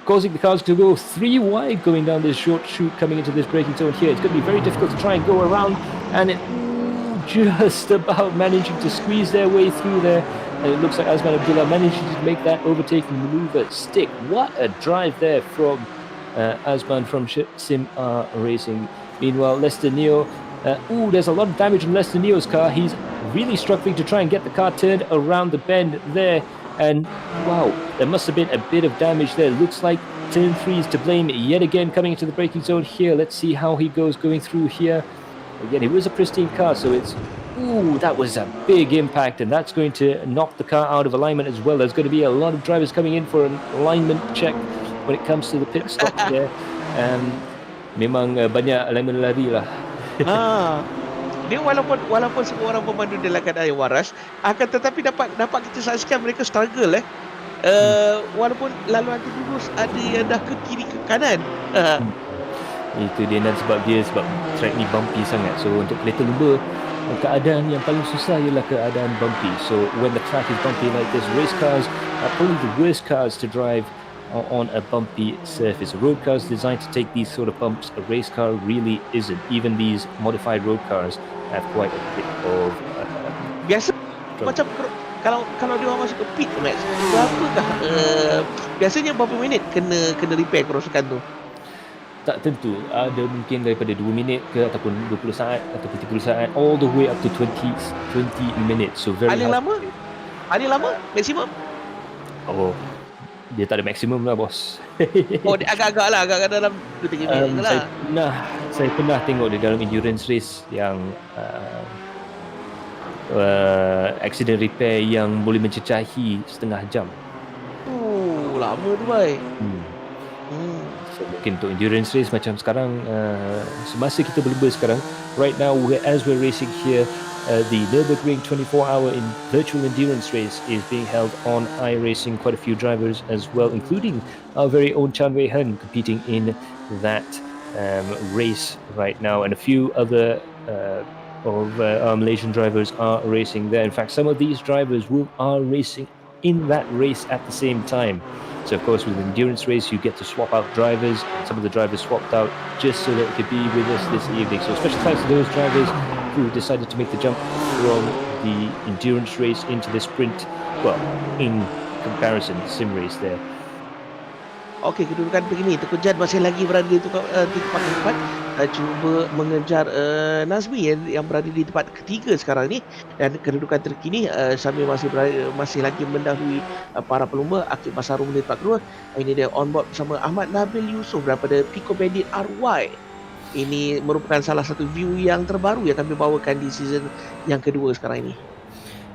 causing the cars to go 3 wide going down this short chute coming into this braking zone here. It's going to be very difficult to try and go around, and it just about managing to squeeze their way through there. And it looks like Azman Abdullah managed to make that overtaking maneuver stick. What a drive there from Azman from Sim Racing. Meanwhile, Lester Neo, there's a lot of damage on Lester Neo's car. He's really struggling to try and get the car turned around the bend there. And wow, there must have been a bit of damage there. Looks like turn 3 is to blame yet again coming into the braking zone here. Let's see how he goes going through here. Again, it was a pristine car, so it's... that was a big impact, and that's going to knock the car out of alignment as well. There's going to be a lot of drivers coming in for an alignment check when it comes to the pit stops there. Memang banyak alignment lari lah. Dia walaupun semua orang memandu dalam keadaan yang waras, akan tetapi dapat kita saksikan mereka struggle walaupun laluan tu lurus, ada yang dah ke kiri ke kanan. Itu dia, dan sebab track ni bumpy sangat. So untuk kereta lumba, keadaan yang paling susah ialah keadaan bumpy. So when the track is bumpy like this, race cars are probably the worst cars to drive on a bumpy surface. A road car is designed to take these sort of bumps. A race car really isn't. Even these modified road cars have quite a bit of biasa macam kalau dia orang masuk ke pit, Max, berapakah biasanya berapa minit kena repair kerosakan tu? Tak tentu. Ada mungkin daripada 2 minit ke ataupun 20 saat ataupun 30 saat, all the way up to 20 minutes. So very paling lama maksimum? Oh, dia tak ada maksimum lah, bos. Dia agak-agak dalam 2-3 minit lah. Saya pernah tengok di dalam endurance race yang accident repair yang boleh mencecahi setengah jam. Lama tu, boy. So mungkin untuk endurance race macam sekarang, semasa kita berlumba sekarang, right now as we're racing here, the Nürburgring 24-hour virtual endurance race is being held on iRacing. Quite a few drivers as well, including our very own Chan Wei Hen, competing in that race right now, and a few other of our Malaysian drivers are racing there. In fact, some of these drivers are racing in that race at the same time. So of course, with an endurance race, you get to swap out drivers. Some of the drivers swapped out just so that they could be with us this evening. So special thanks to those drivers who decided to make the jump from the endurance race into the sprint. Well, in comparison, sim race there. Okey, kedudukan begini. Tengku Jan masih lagi berada di tempat keempat, cuba mengejar Nazmi yang berada di tempat ketiga sekarang ni, dan kedudukan terkini sambil masih lagi mendahului para pelumba. Akib Basarung di tempat kedua. Ini dia on board bersama Ahmad Nabil Yusof daripada Pico Bandit RY. Ini merupakan salah satu view yang terbaru yang kami bawakan di season yang kedua sekarang ini.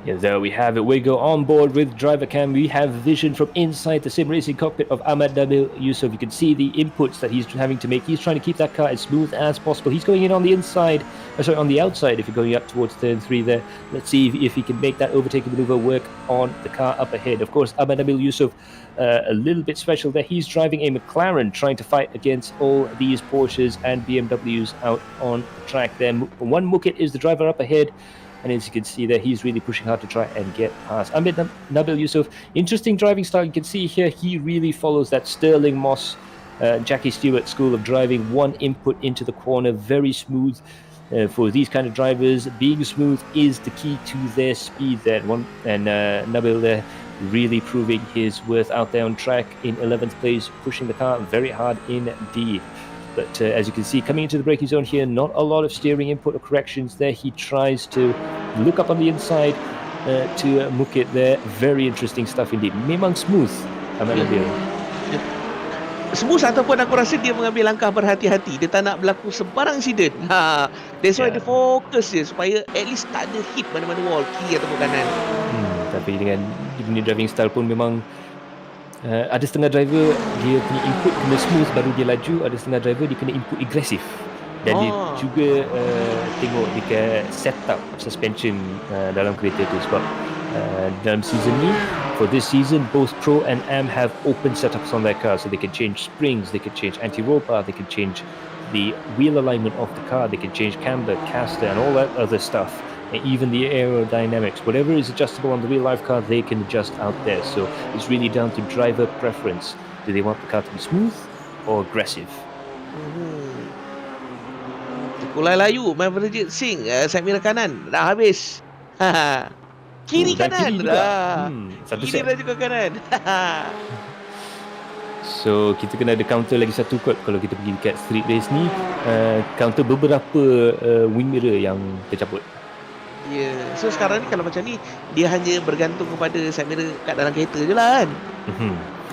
Yeah, there we have it. We go on board with driver cam. We have vision from inside the sim racing cockpit of Ahmad Nabil Yusof. You can see the inputs that he's having to make. He's trying to keep that car as smooth as possible. He's going in on the inside, on the outside if you're going up towards turn 3 there. Let's see if he can make that overtaking maneuver work on the car up ahead. Of course, Ahmad Nabil Yusof, a little bit special there. He's driving a McLaren, trying to fight against all these Porsches and BMWs out on the track there. One Mukit is the driver up ahead. And as you can see there, he's really pushing hard to try and get past Ahmed Nabil Yusof. Interesting driving style. You can see here, he really follows that Sterling Moss, Jackie Stewart school of driving. One input into the corner, very smooth. For these kind of drivers, being smooth is the key to their speed there. Nabil there really proving his worth out there on track in 11th place, pushing the car very hard indeed. But as you can see, coming into the braking zone here, not a lot of steering input or corrections there. He tries to look up on the inside to Mukit there. Very interesting stuff indeed. Memang smooth, Ahmad Nabil. Smooth ataupun aku rasa dia mengambil langkah berhati-hati. Dia tak nak berlaku sebarang insiden. That's why dia fokus je supaya at least tak ada hit mana-mana wall, kiri ataupun kanan. Tapi dengan dia punya driving style pun memang Ada setengah driver dia punya input kena smooth baru dia laju, ada setengah driver dia kena input agresif. Dan dia juga tengok dekat setup suspension dalam kereta tu sebab dalam season ni, for this season, both Pro and Am have open setups on their car, so they can change springs, they can change anti-roll bar, they can change the wheel alignment of the car, they can change camber, caster and all that other stuff, and even the aerodynamics. Whatever is adjustable on the real life car, they can adjust out there. So it's really down to driver preference. Do they want the car to be smooth or aggressive? Kulai layu, Vertex Sing, side mirror kanan dah habis. Kiri dan kanan. kiri juga. Satu Kiri set. dan juga kanan. So kita kena ada counter lagi satu kot kalau kita pergi dekat street race ni, counter beberapa wing mirror yang tercabut. Ya, so sekarang ni kalau macam ni dia hanya bergantung kepada side mirror kat dalam kereta je lah kan.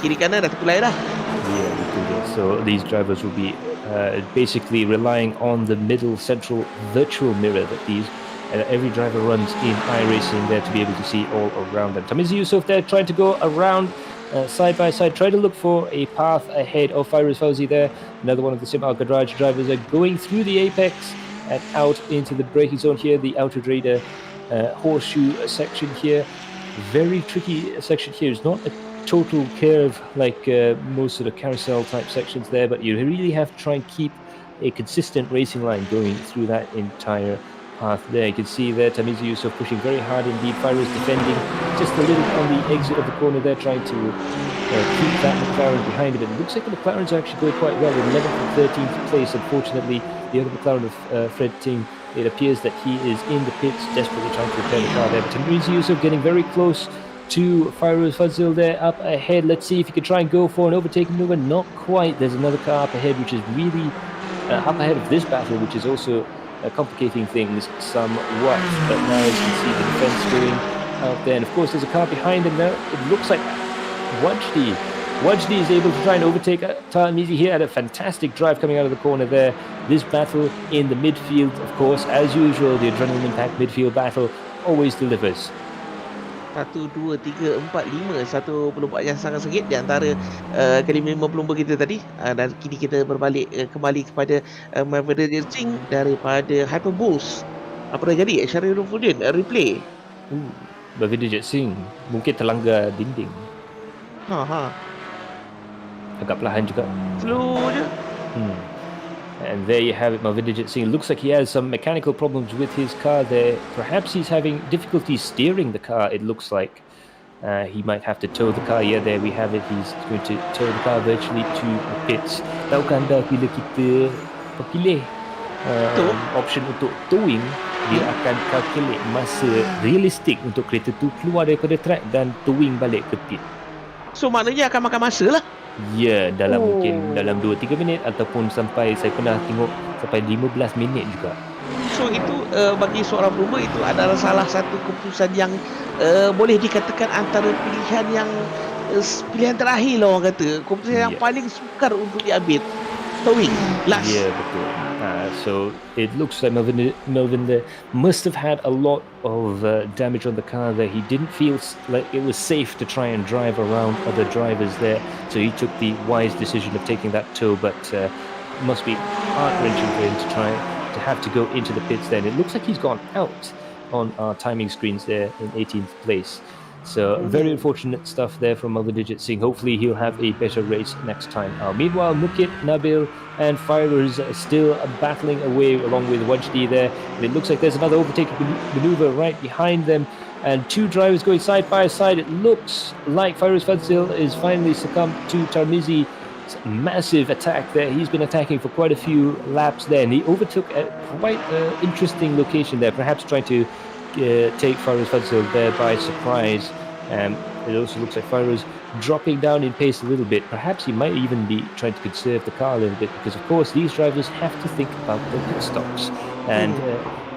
Kiri kanan dah terkulai dah. Yeah, betul dia. So these drivers will be basically relying on the middle central virtual mirror that these every driver runs in iRacing there to be able to see all around them. Tamizi Yusuf there trying to go around side by side, try to look for a path ahead of Fairuz Fauzi there. Another one of the Sim Al Garage drivers are going through the apex and out into the braking zone here, the outer radar horseshoe section here. Very tricky section here. It's not a total curve like most of the carousel type sections there, but you really have to try and keep a consistent racing line going through that entire path there. You can see there Tamizi Yusuf pushing very hard indeed. Fairuz defending just a little on the exit of the corner there, trying to keep that McLaren behind him. It looks like the McLaren's actually going quite well in 11th and 13th place. Unfortunately, the other McLaren of Fred Ting, it appears that he is in the pits desperately trying to repair the car there. But Tamizi Yusuf getting very close to Fairuz Fazil there up ahead. Let's see if he can try and go for an overtaking maneuver. Not quite. There's another car up ahead which is really up ahead of this battle, which is also complicating things somewhat. But now as you can see the defense going out there, and of course there's a car behind him now. It looks like Wajdi is able to try and overtake Tamizi here at a fantastic drive coming out of the corner there. This battle in the midfield, of course, as usual, the adrenaline impact midfield battle always delivers. 1, 2, 3, 4, 5 satu pelumpak yang sangat sengit di antara kelima pelumpak kita tadi, dan kini kita berbalik kembali kepada Vertex Sing daripada Hyperboost. Apa dah jadi? Syarul Rufudin replay. Vertex Sing mungkin terlanggar dinding. Agak perlahan juga. Slow je. And there you have it, Malvidijit Singh. Looks like he has some mechanical problems with his car there. Perhaps he's having difficulty steering the car, it looks like. He might have to tow the car. Yeah, there we have it. He's going to tow the car virtually to the pits. Tahukah anda bila kita pilih option untuk towing, dia akan calculate masa realistik untuk kereta tu keluar daripada track dan towing balik ke pit. So maknanya akan makan masa lah. Ya, mungkin dalam 2-3 minit ataupun sampai, saya pernah tengok sampai 15 minit juga. So itu bagi seorang pelumba itu adalah salah satu keputusan yang boleh dikatakan antara pilihan terakhir lah orang kata. Keputusan yang paling sukar untuk diambil. Towing last. Ya, betul. So it looks like Melvin there must have had a lot of damage on the car there. He didn't feel like it was safe to try and drive around other drivers there, so he took the wise decision of taking that tow. But it must be heart-wrenching for him to try to have to go into the pits then. It looks like he's gone out on our timing screens there in 18th place. So very unfortunate stuff there from Malvidijit Singh. Hopefully he'll have a better race next time. Meanwhile, Mukit, Nabil and Fairuz are still battling away along with Wajdi there. And it looks like there's another overtaking maneuver right behind them. And two drivers going side by side. It looks like Fairuz Fadzil is finally succumbed to Tarmizi's massive attack there. He's been attacking for quite a few laps there. And he overtook at quite an interesting location there, perhaps trying to take Fairuz Fadzil there by surprise. And it also looks like Fairuz dropping down in pace a little bit. Perhaps he might even be trying to conserve the car a little bit, because of course these drivers have to think about their pit stops. And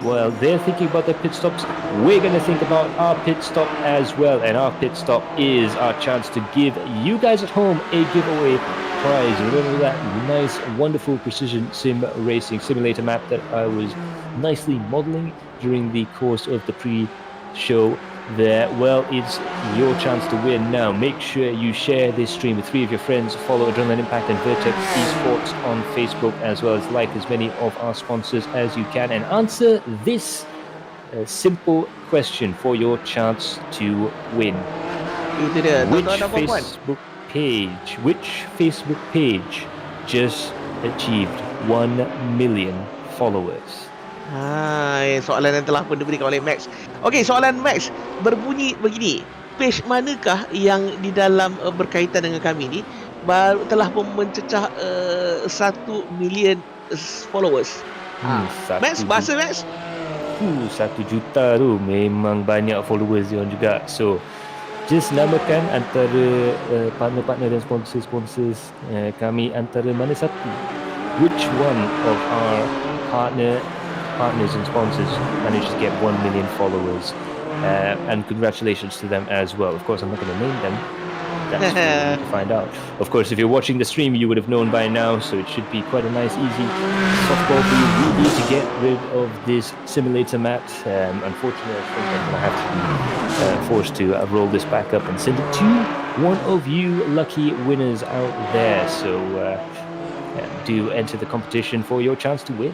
while they're thinking about their pit stops, we're going to think about our pit stop as well. And our pit stop is our chance to give you guys at home a giveaway prize. Remember that nice, wonderful precision sim racing simulator map that I was nicely modeling during the course of the pre-show there, well, it's your chance to win now. Make sure you share this stream with 3 of your friends, follow Adrenaline Impact and Vertex Esports on Facebook, as well as like as many of our sponsors as you can, and answer this simple question for your chance to win. Itu dia, Which tuan-tuan dan puan-puan. Facebook page just achieved 1 million followers? Soalan yang telah pun diberikan oleh Max. Okey, soalan Max berbunyi begini. Page manakah yang di dalam berkaitan dengan kami ni telah pun mencecah 1 million followers? Max, bahasa Max? 1 juta tu memang banyak followers dia juga. So just namakan antara partner-partner dan sponsors kami, antara mana satu. Which one of our partners and sponsors managed to get 1 million followers, and congratulations to them as well. Of course, I'm not going to name them. That's for you to find out. Of course, if you're watching the stream, you would have known by now, so it should be quite a nice, easy softball for you. We need to get rid of this simulator map. Unfortunately, I think I'm going to have to be forced to roll this back up and send it to one of you lucky winners out there. So do enter the competition for your chance to win.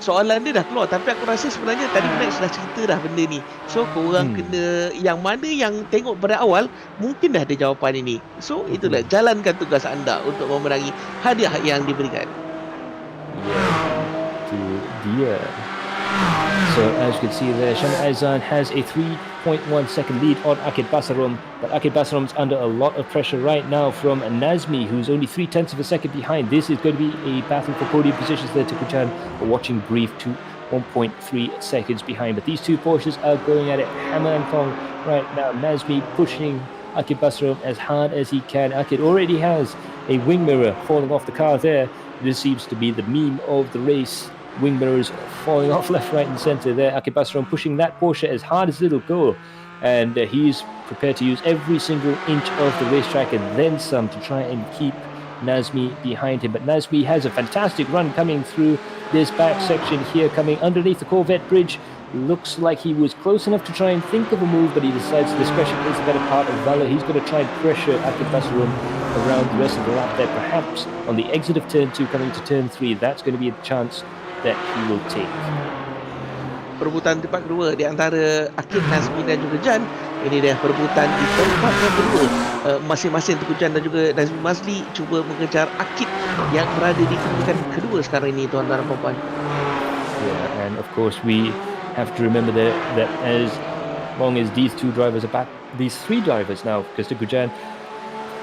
Soalan dia dah keluar, tapi aku rasa sebenarnya tadi Max dah cerita dah benda ni. So korang kena, yang mana yang tengok pada awal mungkin dah ada jawapan ini. So itulah, jalankan tugas anda untuk memenangi hadiah yang diberikan. To dia. So as you can see there, Shana Aizan has a 3.1 second lead on Akid Basarom, but Akid Basarom's under a lot of pressure right now from Nazmi, who's only 0.3 of a second behind. This is going to be a battle for podium positions there. Tukujan watching brief to 1.3 seconds behind, but these two Porsches are going at it hammer and tong right now. Nazmi pushing Akid Basarom as hard as he can. Akid already has a wing mirror falling off the car there. This seems to be the meme of the race. Wing mirrors falling off left, right and centre there. Akid Basarom pushing that Porsche as hard as it'll go, and he's prepared to use every single inch of the racetrack and then some to try and keep Nazmi behind him. But Nazmi has a fantastic run coming through this back section here, coming underneath the Corvette bridge. Looks like he was close enough to try and think of a move, but he decides discretion is the better part of valor. He's going to try and pressure Akid Basarom around the rest of the lap there. Perhaps on the exit of turn 2 coming to turn 3, that's going to be a chance that he will take. Perebutan tempat kedua di antara Akid, Nazmi dan juga Jan. Ini dia perebutan di tempat yang kedua. Masing-masing Tukujan dan juga Nazmi Mazli cuba mengejar Akid yang berada di peringkat kedua sekarang ini, tuan-tuan dan puan-puan. Yeah, and of course we have to remember that as long as these two drivers are back, these three drivers now, because Tukujan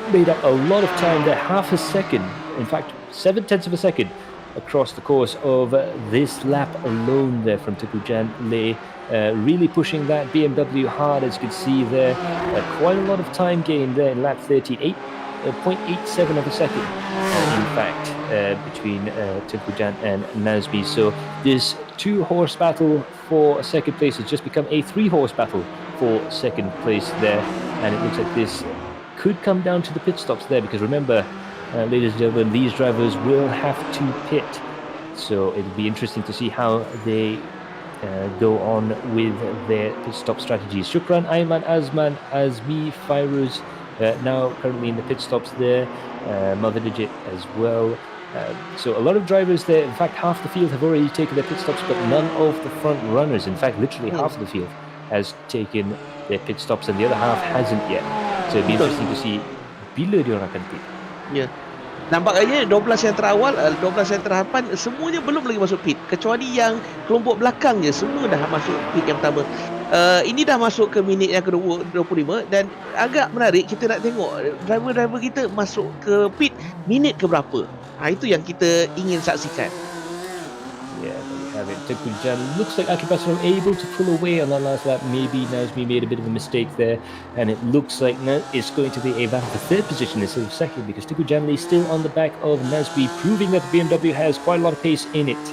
made up a lot of time there, half a second, in fact 0.7 of a second across the course of this lap alone there from Tukujan Le, really pushing that BMW hard, as you can see there. Quite a lot of time gain there in lap 13, 0.87 of a second in fact between Tukujan and Nazmi. So this 2-horse battle for second place has just become a 3-horse battle for second place there, and it looks like this could come down to the pit stops there, because remember, ladies and gentlemen, these drivers will have to pit, so it'll be interesting to see how they go on with their pit stop strategies. Shukran, Ayman, Azman, Azmi, Fairuz now currently in the pit stops there, Mother Digit as well. So a lot of drivers there, in fact half the field have already taken their pit stops, but none of the front runners, in fact literally half of the field has taken their pit stops and the other half hasn't yet. So it'll be interesting to see bila dia orang akan pit. Ya. Nampaknya 12 yang terawal, 12 yang terhadapan semuanya belum lagi masuk pit, kecuali yang kelompok belakang je semua dah masuk pit yang pertama. Ini dah masuk ke minit yang ke-25 dan agak menarik, kita nak tengok driver-driver kita masuk ke pit minit ke berapa. Itu yang kita ingin saksikan. Yeah, there we have it. Tukujan looks like Akid Basarom able to pull away on that last lap. Maybe Nazmi made a bit of a mistake there, and it looks like it's going to be a battle for third position instead of second, because Tukujan is still on the back of Nazmi, proving that the BMW has quite a lot of pace in it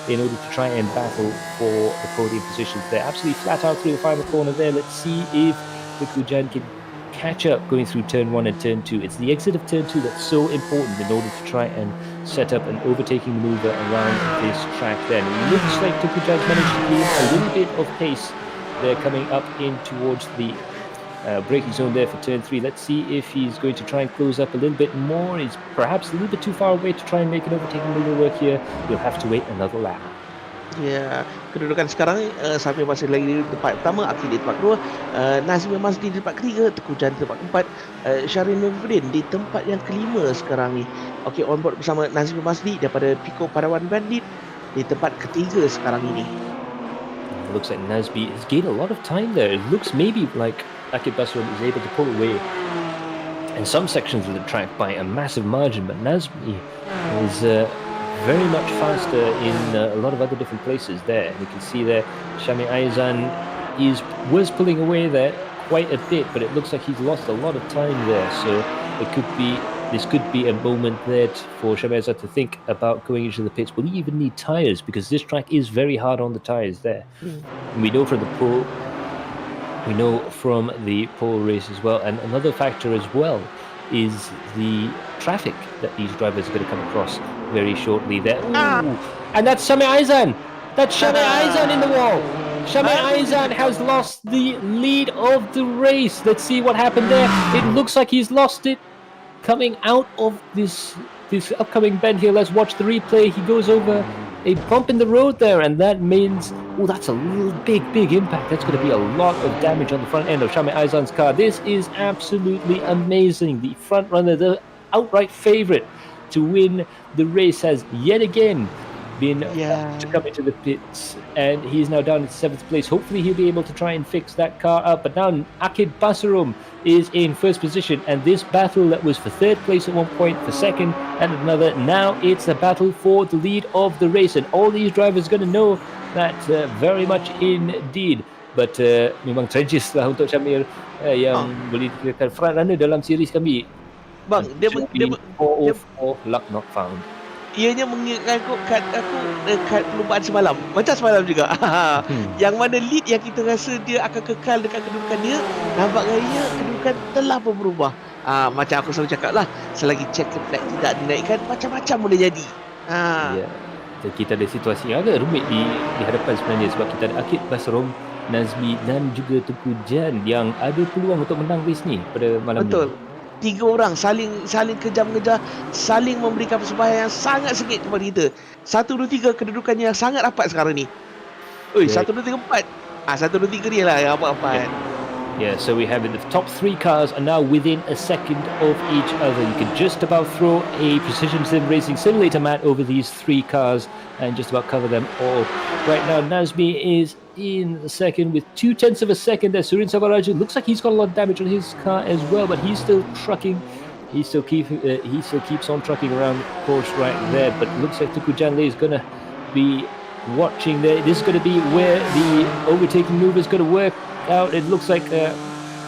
in order to try and battle for the podium positions. They're absolutely flat out through the final corner there. Let's see if Tukujan can catch up going through turn 1 and turn 2. It's the exit of turn 2 that's so important in order to try and set up an overtaking maneuver around this track then. It looks like Tukujan's managed to gain a little bit of pace They're coming up in towards the braking zone there for turn 3. Let's see if he's going to try and close up a little bit more. He's perhaps a little bit too far away to try and make an overtaking maneuver work here. He'll have to wait another lap. Ya, kedudukan sekarang Samir masih lagi di tempat pertama, Akil di tempat kedua, Nazmi Mazdi di tempat ketiga, Teguh Jan di tempat keempat, Syahrin Nurudin di tempat yang kelima sekarang ni. Okey, on board bersama Nazmi Mazdi daripada Pico Padawan Bandit di tempat ketiga sekarang ini. It looks like Nazmi has gained a lot of time there. It looks maybe like Akib Basram is able to pull away in some sections of the track by a massive margin, but Nazmi is very much faster in a lot of other different places there. You can see there Shami Aizan was pulling away there quite a bit, but it looks like he's lost a lot of time there. So this could be a moment there for Shami Aizan to think about going into the pits. Will he even need tyres? Because this track is very hard on the tyres there. And we know from the pole race as well, and another factor as well is the traffic that these drivers are going to come across very shortly there. And that's Shami Aizan. That's Shami Aizan in the wall. Shami Aizan has lost the lead of the race. Let's see what happened there. It looks like he's lost it coming out of this upcoming bend here. Let's watch the replay. He goes over a bump in the road there, and that means, that's a big impact. That's going to be a lot of damage on the front end of Shami Aizan's car. This is absolutely amazing. The front runner, the outright favourite to win the race, has yet again been to come into the pits, and he's now down in 7th place. Hopefully he'll be able to try and fix that car up, but now Akid Basarum is in 1st position, and this battle that was for 3rd place at one point, for 2nd and another, now it's a battle for the lead of the race, and all these drivers are going to know that very much indeed. But memang tragis lah untuk Syamir yang boleh dikirakan front runner dalam series kami. Bang, dia luck not found. Ianya mengingatkan aku dekat perlumbaan semalam. Macam semalam juga. Yang mana lead yang kita rasa dia akan kekal dekat kedudukan dia, nampak gaya kedudukan telah pun berubah. Macam aku selalu cakap lah, selagi check flag tidak dinaikkan, macam-macam boleh jadi. Kita ada situasi yang agak rumit di hadapan sebenarnya, sebab kita ada Akid Basrom, Nazmi dan juga Teguh Jan yang ada peluang untuk menang race ni pada malam Betul. ni. 3 orang saling kejam-kejam, saling memberikan persembahan yang sangat sengit kepada kita. 1, 2, 3 kedudukannya yang sangat rapat sekarang ni. 1, 2, 3, 4. 1, 2, 3 dia lah yang rapat-rapat. Yeah, so we have it. The top 3 cars are now within a second of each other. You can just about throw a precision sim racing simulator mat over these 3 cars and just about cover them all. Right now, Nazmi is in second with 0.2 of a second there. Surin Savaraju looks like he's got a lot of damage on his car as well, but he's still trucking. He still keeps on trucking around the course right there. But it looks like Tuku Janle is going to be watching there. This is going to be where the overtaking move is going to work out. It looks like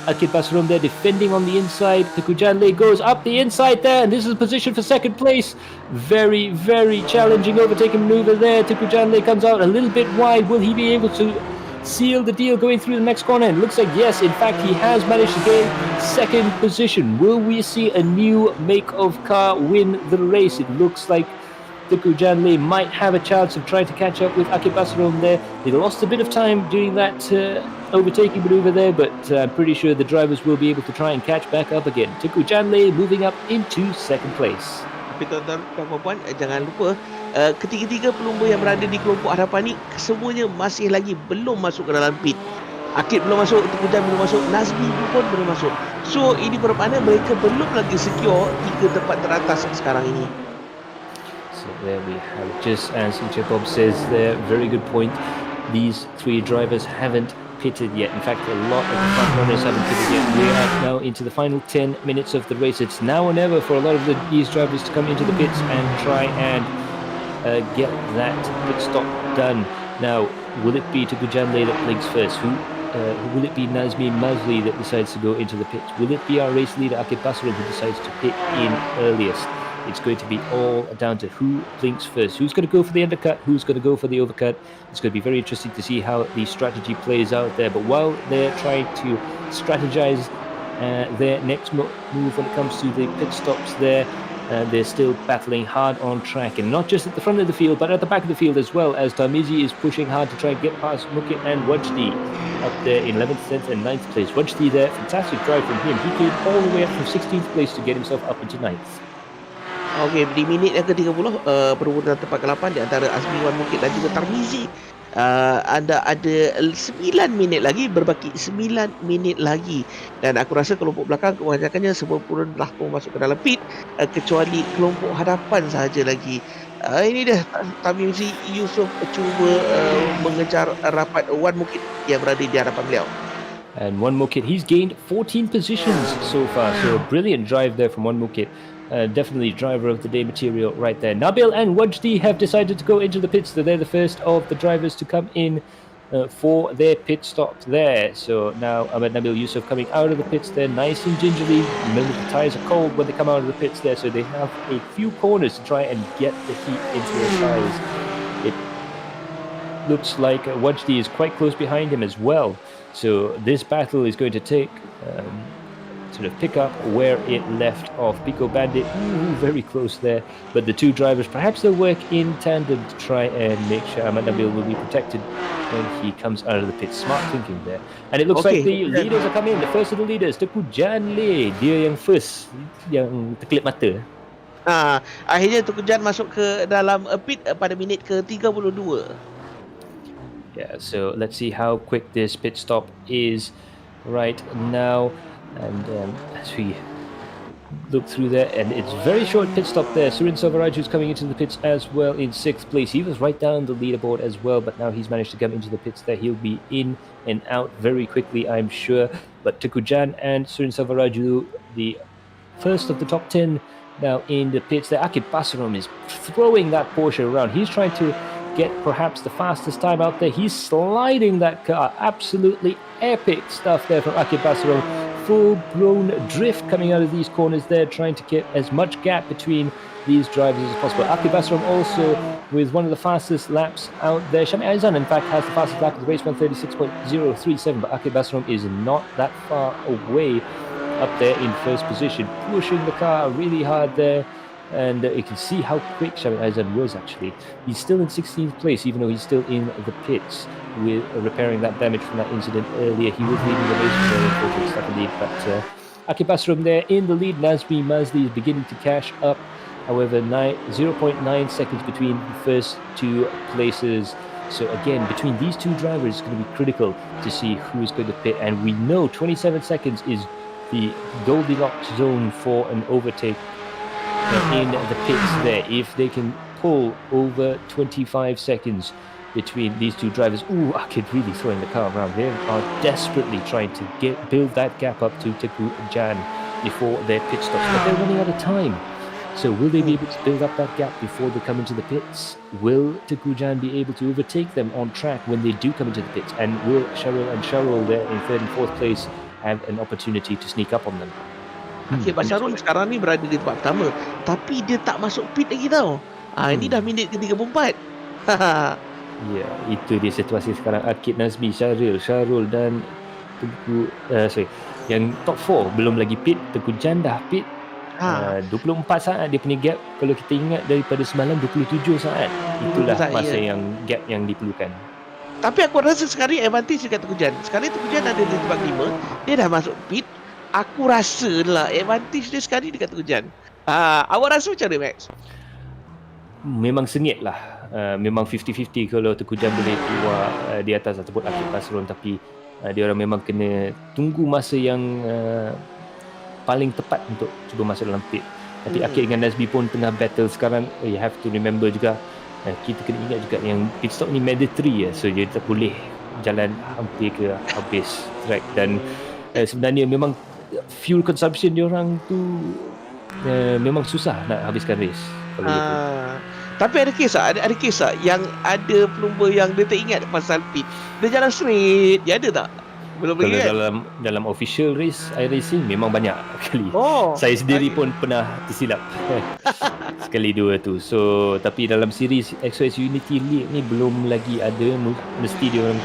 Akid Basram there defending on the inside. Tuku Janle goes up the inside there, and this is position for 2nd place. Very, very challenging overtaking maneuver there. Tuku Janle comes out a little bit wide. Will he be able to seal the deal going through the next corner? And it looks like yes, in fact he has managed to gain 2nd position. Will we see a new make of car win the race? It looks like Tuku Janle might have a chance of trying to catch up with Akib Basram there. They lost a bit of time doing that overtaking maneuver there, but I'm pretty sure the drivers will be able to try and catch back up again. Tuku Janle moving up into 2nd place. Tapi tuan-tuan dan puan-puan, jangan lupa ketiga-tiga pelumba yang berada di kelompok hadapan ni semuanya masih lagi belum masuk ke dalam pit. Akid belum masuk, Tuku Jan belum masuk, Nazmi pun belum masuk. So ini bermakna mereka belum lagi secure 3 tempat teratas sekarang ini. So there we have, just as Bob says there, very good point. These 3 drivers haven't pitted yet. In fact, a lot of the front runners haven't pitted yet. We are now into the final 10 minutes of the race. It's now or never for a lot of these drivers to come into the pits and try and get that pit stop done. Now, will it be Tuku Janle that blinks first? Will it be Nazmi Mazli that decides to go into the pits? Will it be our race leader Akib Basram who decides to pit in earliest? It's going to be all down to who blinks first. Who's going to go for the undercut? Who's going to go for the overcut? It's going to be very interesting to see how the strategy plays out there. But while they're trying to strategize their next move when it comes to the pit stops there, they're still battling hard on track. And not just at the front of the field, but at the back of the field as well, as Tamizi is pushing hard to try and get past Mukit and Wajdi. up there in 11th, 10th and 9th place. Wajdi there, fantastic drive from him. He came all the way up from 16th place to get himself up into 9th. Okey, di minit yang ke-30, perebutan tempat ke-8 di antara Azmi Wan Mukit dan juga Tarmizi. Anda ada 9 minit lagi, berbaki 9 minit lagi. Dan aku rasa kelompok belakang kebanyakannya semua pun telah masuk ke dalam pit, kecuali kelompok hadapan sahaja lagi. Ini dia Tarmizi Yusof cuba mengejar rapat Wan Mukit yang berada di hadapan beliau. And Wan Mukit, he's gained 14 positions so far. So a brilliant drive there from Wan Mukit. Definitely driver of the day material right there. Nabil and Wajdi have decided to go into the pits. So they're the first of the drivers to come in for their pit stop there. So now Ahmed Nabil Yusuf coming out of the pits there, nice and gingerly. Remember, the tyres are cold when they come out of the pits there, so they have a few corners to try and get the heat into their tyres. It looks like Wajdi is quite close behind him as well. So this battle is going to take sort of pick up where it left off. Pico Bandit, very close there. But the two drivers, perhaps they'll work in tandem to try and make sure Ahmad Nabil will be protected when he comes out of the pit. Smart thinking there. And it looks like the leaders are coming in. The first of the leaders, Teku Jan Le. Dia yang first, yang terkelip mata. Akhirnya Teku Jan masuk ke dalam pit pada minit ke-32. Yeah, so let's see how quick this pit stop is right now. And as we look through there, and it's very short pit stop there. Surin Selvaraj, who's coming into the pits as well in 6th place. He was right down the leaderboard as well, but now he's managed to come into the pits there. He'll be in and out very quickly, I'm sure. But Teku Jan and Surin Selvaraju, the first of the top 10 now in the pits there. Akib Basram is throwing that Porsche around. He's trying to get perhaps the fastest time out there. He's sliding that car. Absolutely epic stuff there from Akib Basram. Full-blown drift coming out of these corners there, trying to get as much gap between these drivers as possible. Akib Basram also with one of the fastest laps out there. Shami Aizan, in fact, has the fastest lap of the race, 136.037, but Akib Basram is not that far away up there in first position, pushing the car really hard there. And you can see how quick Shami Aizan was actually. He's still in 16th place, even though he's still in the pits with repairing that damage from that incident earlier. He was leading the race there, unfortunately, stuck in the lead. But Akib Basram there in the lead. Nazmi Mazdi is beginning to cash up. However, 0.9 seconds between the first two places. So again, between these two drivers, it's going to be critical to see who is going to pit. And we know 27 seconds is the Goldilocks zone for an overtake in the pits there. If they can pull over 25 seconds between these two drivers, Akid really throwing the car around. They are desperately trying to build that gap up to Teku Jan before their pit stops, but they're running out of time. So will they be able to build up that gap before they come into the pits? Will Teku Jan be able to overtake them on track when they do come into the pits? And will Sharul and Sharul there in 3rd and 4th place have an opportunity to sneak up on them? Akib Basharul sekarang ni berada di tempat pertama, tapi dia tak masuk pit lagi tau. Ini dah minit ke-34. Ya, itu dia situasi sekarang. Akid, Nazmi, Sharul dan Teku, yang top 4 belum lagi pit. Teku Jan dah pit. 24 saat dia punya gap. Kalau kita ingat daripada semalam 27 saat. Itulah masa yang gap yang diperlukan. Tapi aku rasa sekarang advantage dekat Teku Jan. Sekarang Teku Jan ada di tempat 5, dia dah masuk pit. Aku rasa lah advantage dia sekali dekat Teku Jan. Awak rasa macam mana, Max? Memang sengit lah. Memang 50-50 kalau Teku Jan boleh keluar di atas ataupun Akib Basram. Tapi dia orang memang kena tunggu masa yang paling tepat untuk cuba masuk dalam pit. Tapi Akib dengan Nazmi pun tengah battle sekarang. You have to remember juga, kita kena ingat juga yang pit stop ni mandatory. So dia tak boleh jalan hampir ke habis track. Dan sebenarnya memang fuel consumption diorang tu memang susah nak habiskan race kalau gitu. Tapi ada kes yang ada pelumba yang dia tak ingat pasal pit, dia jalan straight. Dia ada tak? Belum lagi kan? Dalam official race iRacing memang banyak kali. Saya sendiri pun pernah tersilap sekali dua tu. So tapi dalam series XOX Unity League ni belum lagi ada. Mesti diorang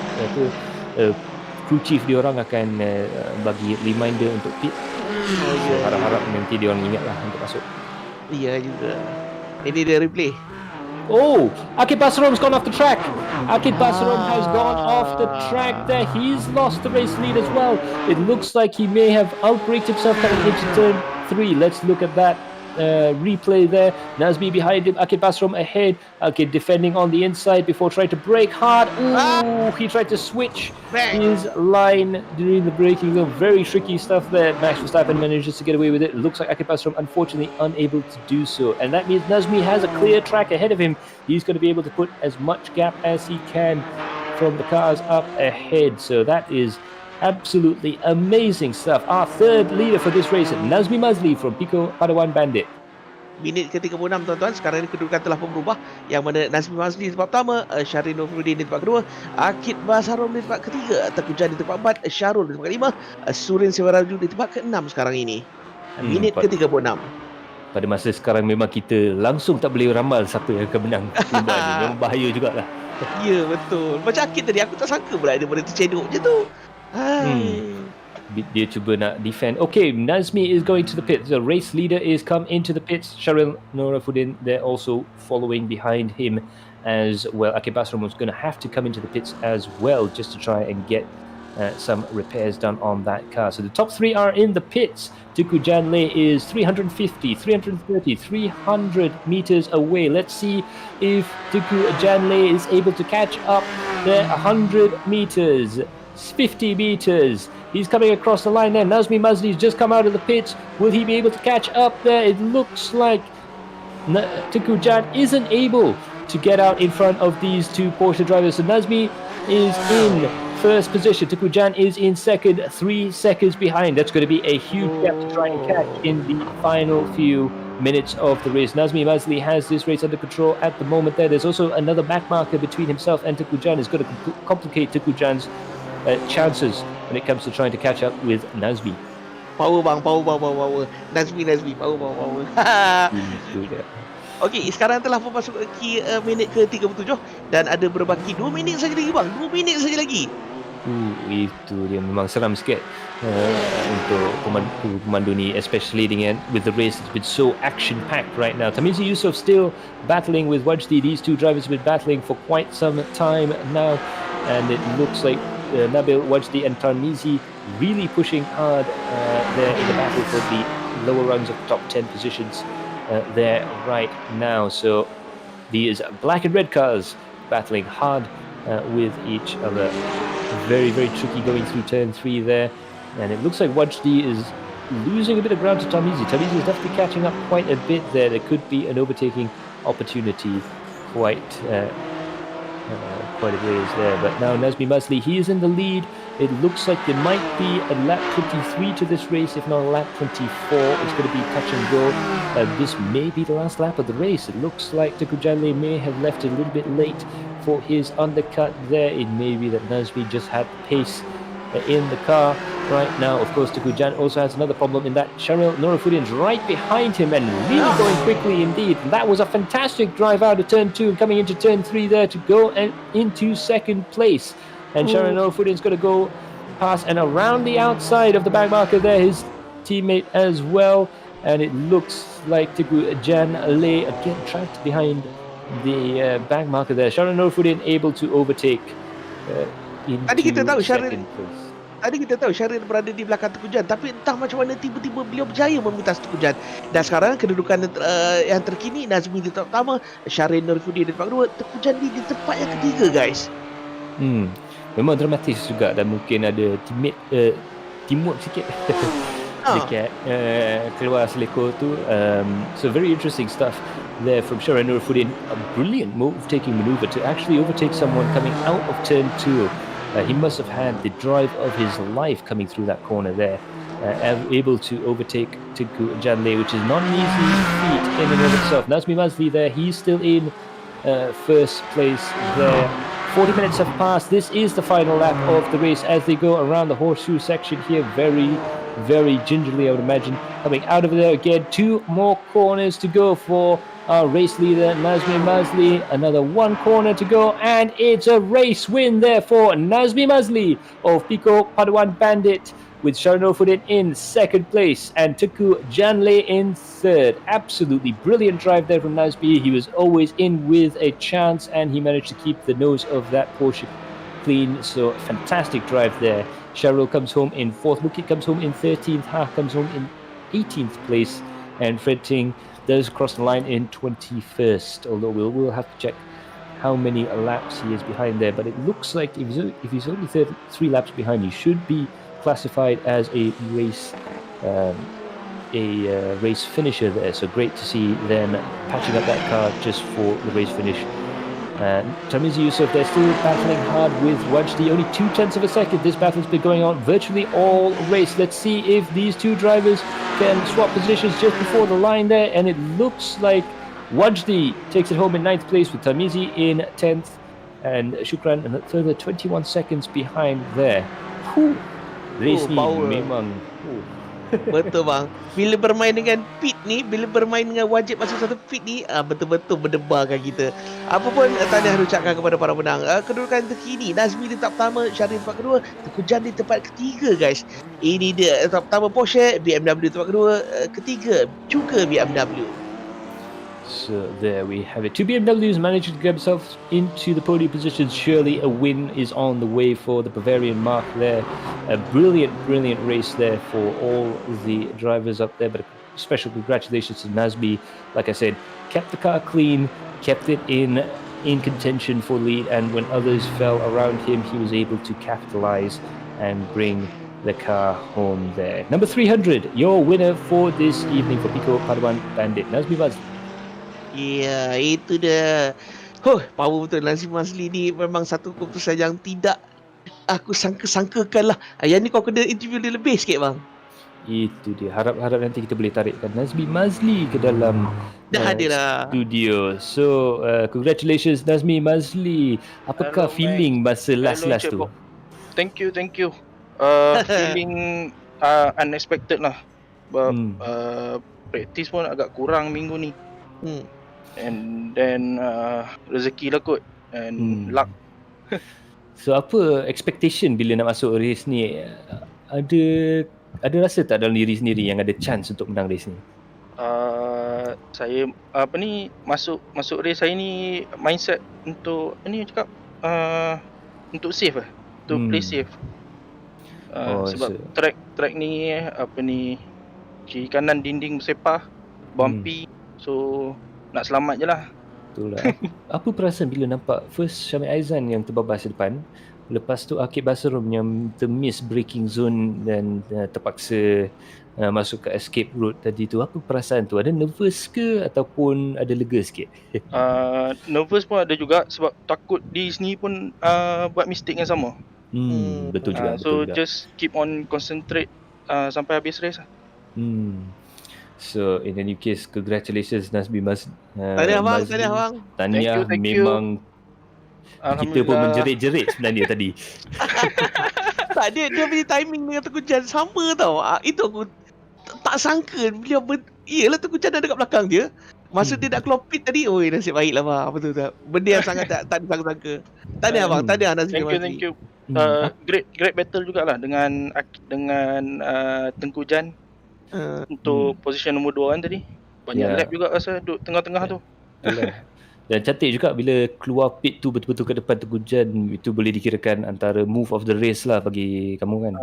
crew chief diorang akan bagi reminder untuk pit. So harap-harap nanti diorang ingat lah untuk masuk. Iya juga. Ini dia replay. Oh, Akid Basarom's gone off the track. Akid Basarom has gone off the track there. He's lost the race lead as well. It looks like he may have outbraked himself coming into turn 3. Let's look at that replay there. Nazmi behind him, Akid Basarom ahead. Akid defending on the inside before trying to brake hard. Ooh, he tried to switch his line during the braking zone. Very tricky stuff there. Max Verstappen manages to get away with it. It looks like Akid Basarom unfortunately unable to do so. And that means Nazmi has a clear track ahead of him. He's going to be able to put as much gap as he can from the cars up ahead. So that is absolutely amazing stuff. Our third leader for this race, Nazmi Mazli from Pico Padawan Bandit. Minit ke-36 tuan-tuan. Sekarang ini kedudukan telah pun berubah. Yang mana Nazmi Mazli di tempat pertama, Syahrin Nurfuddin di tempat kedua, Akid Basarom di tempat ketiga, Tengku Jan di tempat 4, Syarul di tempat kelima, Surin Sewaraju di tempat ke-6 sekarang ini. Minit ke-36. Pada masa sekarang memang kita langsung tak boleh ramal siapa yang akan menang. Memang bahaya jugalah. Ya, betul. Macam Akid tadi, aku tak sangka pula dia boleh tercedok je tu. Dia cuba nak defend. Okay, Nazmi is going to the pits. The race leader is come into the pits. Sharil Norafuddin, they're also following behind him as well. Akid Basarom was going to have to come into the pits as well just to try and get some repairs done on that car. So the top 3 are in the pits. Tuku Janle is 350, 330, 300 meters away. Let's see if Tuku Janle is able to catch up there. 100 meters. 50 meters. He's coming across the line there. Nazmi Mazli's just come out of the pits. Will he be able to catch up there? It looks like Tuku Jan isn't able to get out in front of these two Porsche drivers. So Nazmi is in first position. Tuku Jan is in second, 3 seconds behind. That's going to be a huge gap to try and catch in the final few minutes of the race. Nazmi Mazli has this race under control at the moment there. There's also another back marker between himself and Tuku Jan. It's going to complicate Tuku Jan's chances when it comes to trying to catch up with Nazmi. Power bang, power. Nazmi, power. Okey, sekarang telah memasuki minit ke-37 dan ada berbaki 2 minit saja lagi bang. 2 minit saja lagi. Itu dia memang seram sikit untuk pemandu ni, especially dengan with the race that's been so action-packed right now. Tamizi Yusof still battling with Wajdi. These two drivers have been battling for quite some time now, and it looks like Nabil, Wajdi and Tamizi really pushing hard there in the battle for the lower rungs of the top 10 positions there right now. So these black and red cars battling hard with each other. Very, very tricky going through turn 3 there. And it looks like Wajdi is losing a bit of ground to Tamizi. Tamizi is definitely catching up quite a bit there. There could be an overtaking opportunity quite a ways there. But now Nazmi Mazli, he is in the lead. It looks like there might be a lap 23 to this race, if not a lap 24. It's going to be touch and go. This may be the last lap of the race. It looks like Tuku Janle may have left it a little bit late for his undercut there. It may be that Nazmi just had pace in the car right now. Of course, Tuku Jan also has another problem in that Sharil Norafuddin's right behind him and really going quickly indeed. And that was a fantastic drive out of turn 2 and coming into turn 3 there to go and into second place. And Sharil Norafuddin's going to go past and around the outside of the back marker there, his teammate as well. And it looks like Tuku Jan Le again trapped behind the back marker there. Sharil Norafuddin able to overtake Tadi kita tahu Syaril berada di belakang Tuku Jan, tapi entah macam mana tiba-tiba beliau berjaya memintas Tuku Jan. Dan sekarang kedudukan yang terkini, Nazmi di tempat pertama, Syaril Nurfuddin di tempat kedua, Tuku Jan di tempat yang ketiga guys. Memang dramatis juga dan mungkin ada timut sikit dekat keluar selekor tu. So very interesting stuff there from Syaril Nurfuddin. A brilliant move-taking maneuver to actually overtake someone coming out of turn 2. He must have had the drive of his life coming through that corner there, able to overtake Tuku Janle, which is not an easy feat in and of itself. Nazmi Mazli there, he's still in first place there. 40 minutes have passed. This is the final lap of the race as they go around the horseshoe section here. Very, very gingerly, I would imagine. Coming out of there again. 2 more corners to go for our race leader, Nazmi Mazli. Another one corner to go, and it's a race win there for Nazmi Mazli of Pico Padawan Bandit, with Sharanul Fudin in second place and Teku Janle in third. Absolutely brilliant drive there from Nazmi. He was always in with a chance, and he managed to keep the nose of that Porsche clean. So fantastic drive there. Sharanul comes home in fourth, Bukit comes home in 13th, Ha comes home in 18th place, and Fred Ting does cross the line in 21st, although we'll have to check how many laps he is behind there. But it looks like if he's only 3 laps behind, he should be classified as a race race finisher there. So great to see them patching up that car just for the race finish. Tamizi Yusuf, they're still battling hard with Wajdi, only 0.2 of a second. This battle's been going on virtually all race. Let's see if these two drivers can swap positions just before the line there, and it looks like Wajdi takes it home in 9th place with Tamizi in 10th, and Shukran a further 21 seconds behind there. Race ni memang betul bang. Bila bermain dengan pit ni, bila bermain dengan wajib masuk satu pit ni, betul-betul berdebarkan kita. Apa pun tahniah ucapkan kepada para penang. Kedudukan terkini, Nazmi di tempat pertama, Syahrin tempat kedua, Teku Jan di tempat ketiga guys. Ini dia tempat pertama Porsche, BMW di tempat kedua, ketiga juga BMW. So there we have it. Two BMWs managed to get themselves into the podium positions. Surely a win is on the way for the Bavarian mark there. A brilliant race there for all the drivers up there. But a special congratulations to Nazmi. Like I said, kept the car clean, kept it in contention for lead, and when others fell around him, he was able to capitalize and bring the car home there. Number 300, your winner for this evening for Pico Padawan Bandit, Nazmi Mazli. Ya, itu dia. Power betul Nazmi Mazli ni, memang satu keputusan yang tidak aku sangka-sangkakan lah. Yang ni kau kena interview dia lebih sikit bang. Itu dia. Harap nanti kita boleh tarikkan Nazmi Mazli ke dalam studio. So, congratulations Nazmi Mazli. Apakah feeling masa last tu? Thank you. Feeling unexpected lah. Practice pun agak kurang minggu ni. And then rezeki lah kot, and luck. So apa expectation bila nak masuk race ni? Ada rasa tak dalam diri sendiri yang ada chance untuk menang race ni? Saya masuk race saya ni mindset untuk untuk safe lah, untuk play safe. Sebab track ni kiri kanan dinding bersepah, bumpy. So nak selamat je lah. Betul lah. Apa perasaan bila nampak first Syamil Aizan yang terbabas di depan, lepas tu Akib Basrom yang termiss braking zone dan terpaksa masuk ke escape route tadi tu? Apa perasaan tu? Ada nervous ke ataupun ada lega sikit? Nervous pun ada juga, sebab takut di sini pun buat mistake yang sama. Betul juga. So just keep on concentrate sampai habis race lah. So in any case, congratulations Nazmi Mazli. Tahniah bang. Tahniah, memang kita pun menjerit-jerit sebenarnya tadi. Tak, dia punya timing dengan Teku Jan sama tau. Itu aku tak sangka beliau iyalah Teku Jan ada dekat belakang dia. Masa dia nak keluar pit tadi, nasib baik lah bang. Betul tak? Benda yang sangat tak disangka-sangka. Tahniah bang, tahniah Nazmi Mazli. Thank you. Great battle jugalah dengan Tengku Jan. Untuk position nombor 2 kan tadi. Banyak lap juga rasa duduk tengah-tengah tu. Dan cantik juga bila keluar pit tu betul-betul ke depan Teku Jan. Itu boleh dikirakan antara move of the race lah bagi kamu kan.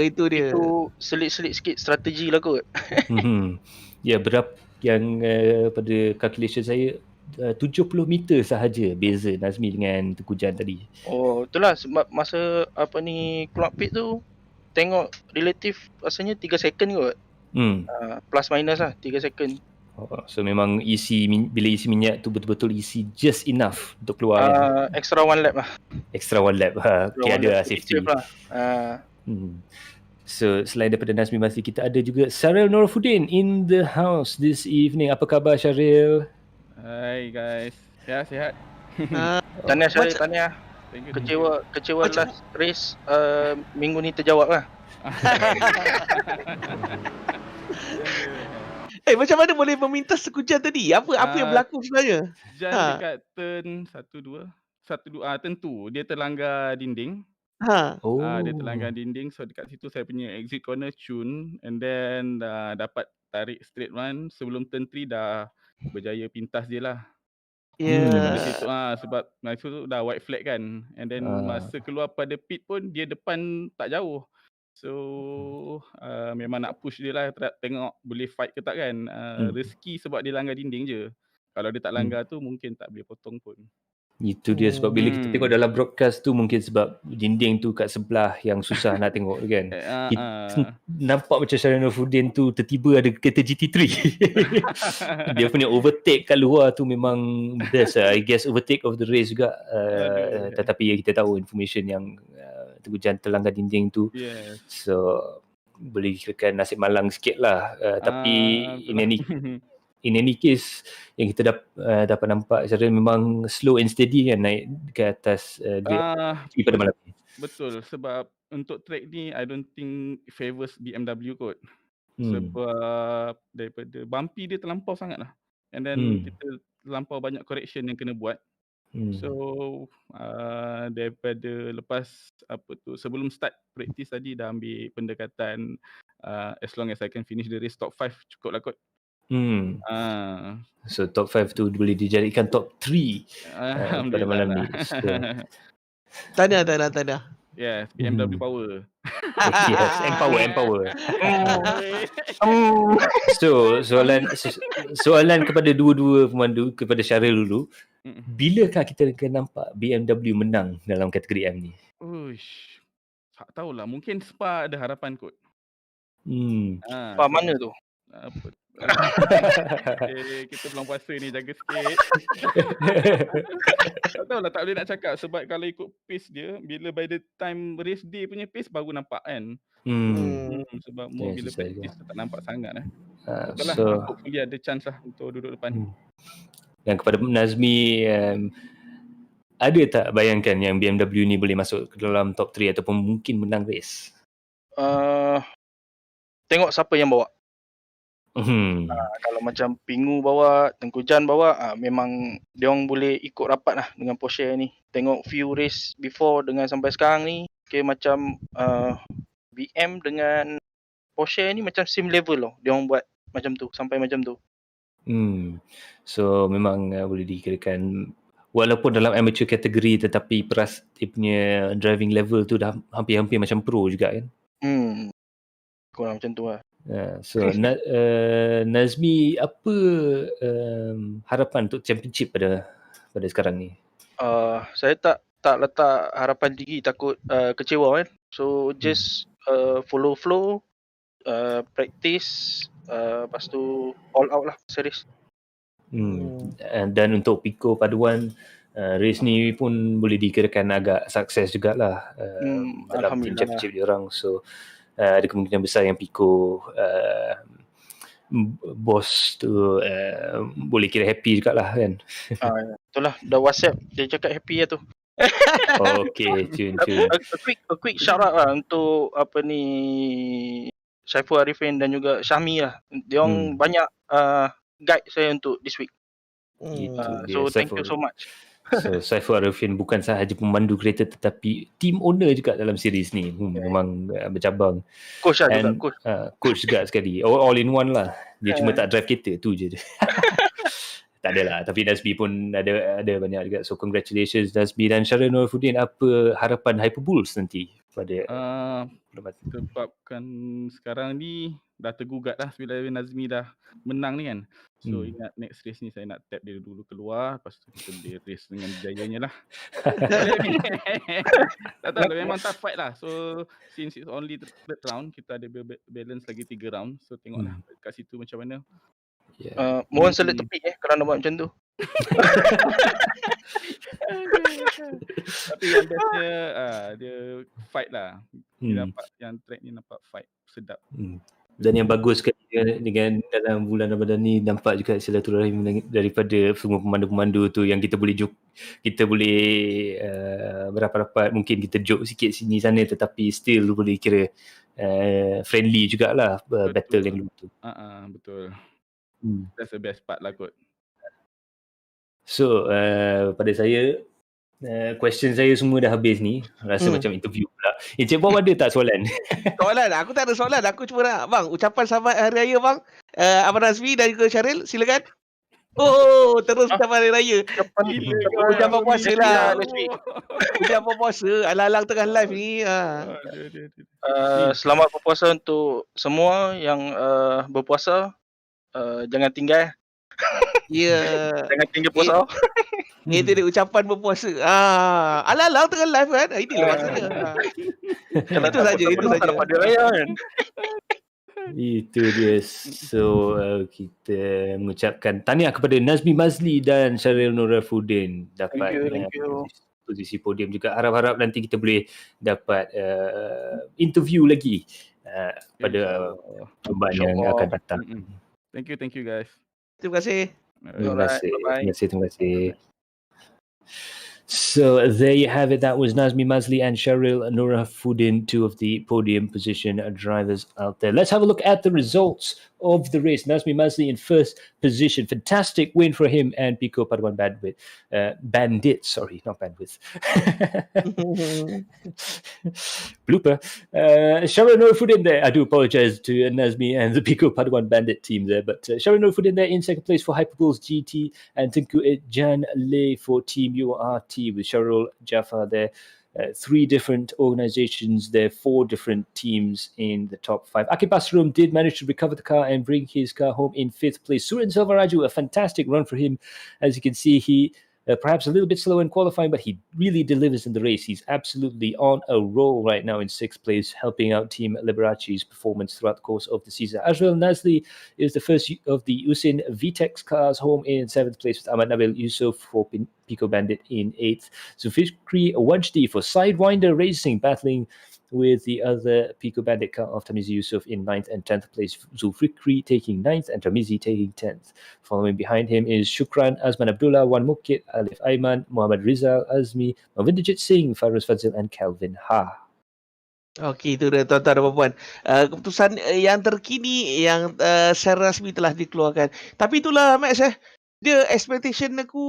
Itu dia. Itu selit-selit sikit strategi lah kot. Berapa yang pada calculation saya 70 meter sahaja beza Nazmi dengan Teku Jan tadi. Itulah sebab masa keluar pit tu tengok relatif rasanya 3 second kot. Plus minus lah 3 second. So memang bila isi minyak tu betul-betul isi just enough untuk keluar kan? Extra 1 lap lah. Okay, ada lah safety lah. So selain daripada Nazmi Mazli, kita ada juga Syaril Norafuddin in the house this evening. Apa khabar Syaril? Hai guys, sihat. Tahniah Syaril, tahniah. Kecewa last race minggu ni terjawab lah. macam mana boleh memintas sekujang tadi? Apa yang berlaku sebenarnya? Jan dekat turn 1-2 turn 2 dia terlanggar dinding. Ha. Dia terlanggar dinding, so dekat situ saya punya exit corner tune, and then dapat tarik straight run. Sebelum turn 3 dah berjaya pintas dia lah. Daripada situ sebab masa tu dah white flag kan, and then masa keluar pada pit pun dia depan tak jauh. So memang nak push dia lah, tengok boleh fight ke tak kan. Rezeki sebab dia langgar dinding je. Kalau dia tak langgar tu mungkin tak boleh potong pun. Itu dia sebab bila kita tengok dalam broadcast tu mungkin sebab dinding tu kat sebelah yang susah nak tengok kan. Kita nampak macam Syaril Nurfuddin tu tiba-tiba ada kereta GT3. Dia punya overtake kat luar tu memang best lah. I guess overtake of the race juga. Tetapi kita tahu information yang hujan terlanggar dinding tu. Yes. So boleh kirakan nasib malang sikit lah. Tapi in any case yang kita dapat nampak Syaril memang slow and steady kan naik ke atas grade pada malam ni. Betul, sebab untuk track ni I don't think favors BMW kot. Sebab daripada bumpy dia terlampau sangat lah. And then kita terlampau banyak correction yang kena buat. So daripada lepas sebelum start practice tadi dah ambil pendekatan as long as I can finish the race top 5 cukup lah kot. So top 5 tu boleh dijadikan top 3 pada malam ni. So, Tahniah. yes, BMW power. Yes, empower. So soalan kepada dua-dua pemandu, kepada Syaril dulu. Bilakah kita akan nampak BMW menang dalam kategori M ni? Uish, tak tahulah, mungkin Spa ada harapan kot. Spa mana tu? Kita belum puasa ni, jaga sikit. Tak tahulah, tak boleh nak cakap sebab kalau ikut pace dia, bila by the time race day punya pace baru nampak kan. Sebab bila practice tak nampak sangat lah. Betul lah, hopefully ada chance lah untuk duduk depan. Dan kepada Nazmi, ada tak bayangkan yang BMW ni boleh masuk ke dalam top 3 ataupun mungkin menang race? Tengok siapa yang bawa. Kalau macam Pingu bawa, Tengku Jan bawa, memang diorang boleh ikut rapat lah dengan Porsche ni. Tengok few race before dengan sampai sekarang ni, macam BM dengan Porsche ni macam same level loh. Diorang buat macam tu, sampai macam tu. So memang boleh dikirakan walaupun dalam amateur kategori tetapi dia punya driving level tu dah hampir-hampir macam pro juga kan. Kurang macam tu lah. So Nazmi, apa harapan untuk championship pada sekarang ni? Saya tak letak harapan tinggi, takut kecewa kan. So just follow flow, practice, lepas tu all out lah series. Dan untuk Pico Paduan, race ni pun boleh dikirakan agak sukses jugalah dalam team championship diorang. So ada kemungkinan besar yang Pico bos tu boleh kira happy jugalah kan. Itulah, dah WhatsApp dia cakap happy lah tu. Okay, cun. A quick shout out lah untuk Syaiful Arifin dan juga Syahmi lah. Diorang banyak guide saya untuk this week. So thank you so much. So Syaiful Arifin bukan sahaja pemandu kereta tetapi team owner juga dalam series ni. Memang bercabang. Coach lah juga. Coach juga sekali. All in one lah. Dia cuma tak drive kereta tu je. Tak adalah. Tapi Nazmi pun ada banyak juga. So congratulations Nazmi dan Syaril Nurfuddin. Apa harapan Hyperbulls nanti pada sebabkan sekarang ni dah tergugat lah bila Nazmi dah menang ni kan. So ingat next race ni saya nak tap dia dulu keluar, lepas tu kita boleh race dengan jayanya lah. Tak tahu lah, memang tough fight lah. So since it's only third round, kita ada balance lagi 3 round. So tengoklah kat situ macam mana. Mohon select tepi kalau nak buat macam tu. Tapi yang bestnya dia fight lah. Dia nampak yang track ni nampak fight sedap. Dan yang bagus sekali dengan dalam bulan Ramadan ni nampak juga silaturahim daripada semua pemandu-pemandu tu yang kita boleh berapat-rapat, mungkin kita joke sikit sini sana tetapi still boleh kira friendly jugalah battle yang dulu tu. Betul. That's the best part lah kot. So pada saya question saya semua dah habis ni. Rasa macam interview pula. Encik Bob ada tak soalan? Soalan, aku tak ada soalan. Aku cuma nak, bang, ucapan selamat Hari Raya bang. Abang Nazmi dan juga Syaril, silakan. Oh, terus ucapan Hari Raya. Ucapan puasa lah. Ucapan puasa. Alang-alang tengah live ni. Selamat berpuasa untuk semua yang berpuasa. Jangan tinggal. Ya. Jangan tinggal puasa. Itu dia ucapan berpuasa. Alang-alang tengah live kan. Inilah maksudnya. Itu saja. Pada raya kan. Itu dia. So kita mengucapkan tahniah kepada Nazmi Mazli dan Syaril Nurafuddin dapat Thank you. posisi podium juga. Harap-harap nanti kita boleh dapat interview lagi pada percubaan yang akan datang. Thank you guys. Terima kasih. Terima kasih. So there you have it. That was Nazmi Mazli and Syaril Nurafuddin, two of the podium position drivers out there. Let's have a look at the results of the race. Nazmi Mazli in first position. Fantastic win for him and Pico Paduan Bandit. Blooper. Syaril Nurafuddin there. I do apologize to Nazmi and the Pico Paduan Bandit team there. But Syaril Nurafuddin there in second place for Hyperpulse GT and Tengku Jan Le for Team URT with Syarul Jafar there. 3 different organizations there, 4 different teams in the top 5. Akib Basrum did manage to recover the car and bring his car home in 5th place. Surin Selvaraju, a fantastic run for him. As you can see, he perhaps a little bit slow in qualifying, but he really delivers in the race. He's absolutely on a roll right now in 6th place, helping out Team Liberace's performance throughout the course of the season. Azrael Nazli is the first of the Usin VTEX cars home in 7th place with Ahmad Nabil Yusuf for Pico Bandit in 8th. Zulfikri Wajdi for Sidewinder Racing, battling with the other Pico Bandit car of Tamizi Yusuf in 9th and 10th place. Zulfikri taking 9th and Tamizi taking 10th. Following behind him is Shukran, Azman Abdullah, Wan Mukit, Alif Aiman, Muhammad Rizal, Azmi, Mavinderjit Singh, Fairuz Fazil and Calvin Ha. Okey, itu dia tuan-tuan dan puan-puan. Keputusan yang terkini yang secara rasmi telah dikeluarkan. Tapi itulah Max dia expectation aku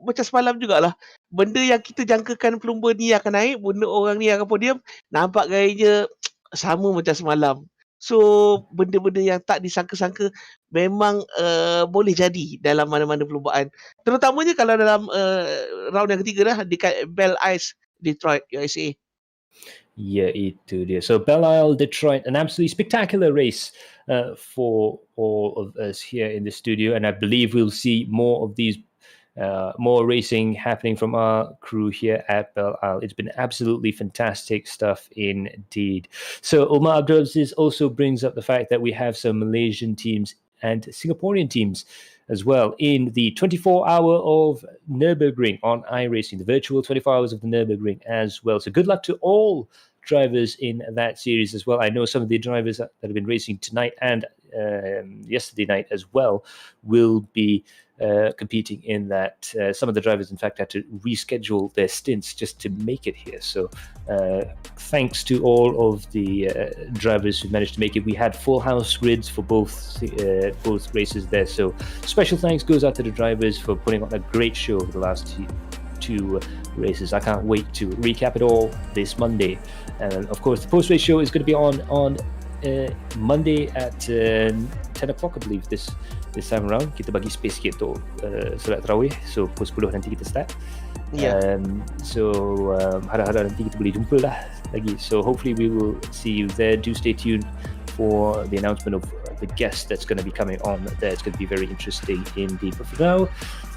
macam semalam jugalah. Benda yang kita jangkakan pelumba ni akan naik, benda orang ni akan podium, nampak gayanya sama macam semalam. So benda-benda yang tak disangka-sangka memang boleh jadi dalam mana-mana perlombaan. Terutamanya kalau dalam round yang ketiga dah dekat Belle Isle Detroit USA. Yeah, itu dia. So Belle Isle Detroit, an absolutely spectacular race for all of us here in the studio, and I believe we'll see more of these, more racing happening from our crew here at Belle Isle. It's been absolutely fantastic stuff indeed. So Omar Abdulaziz also brings up the fact that we have some Malaysian teams and Singaporean teams as well in the 24-hour of Nürburgring on iRacing, the virtual 24 hours of the Nürburgring as well. So good luck to all drivers in that series as well. I know some of the drivers that have been racing tonight and yesterday night as well will be competing in that. Some of the drivers, in fact, had to reschedule their stints just to make it here. So thanks to all of the drivers who managed to make it. We had full house grids for both races there. So special thanks goes out to the drivers for putting on a great show over the last 2 races. I can't wait to recap it all this Monday. And of course, the post-race show is going to be on Monday at 10 o'clock, I believe, this time around. Kita bagi space sikit untuk solat tarawih. So pukul 10 nanti kita start. So harap-harap nanti kita boleh jumpa lah lagi. So hopefully we will see you there. Do stay tuned for the announcement of the guest that's going to be coming on there. It's going to be very interesting indeed. But for now,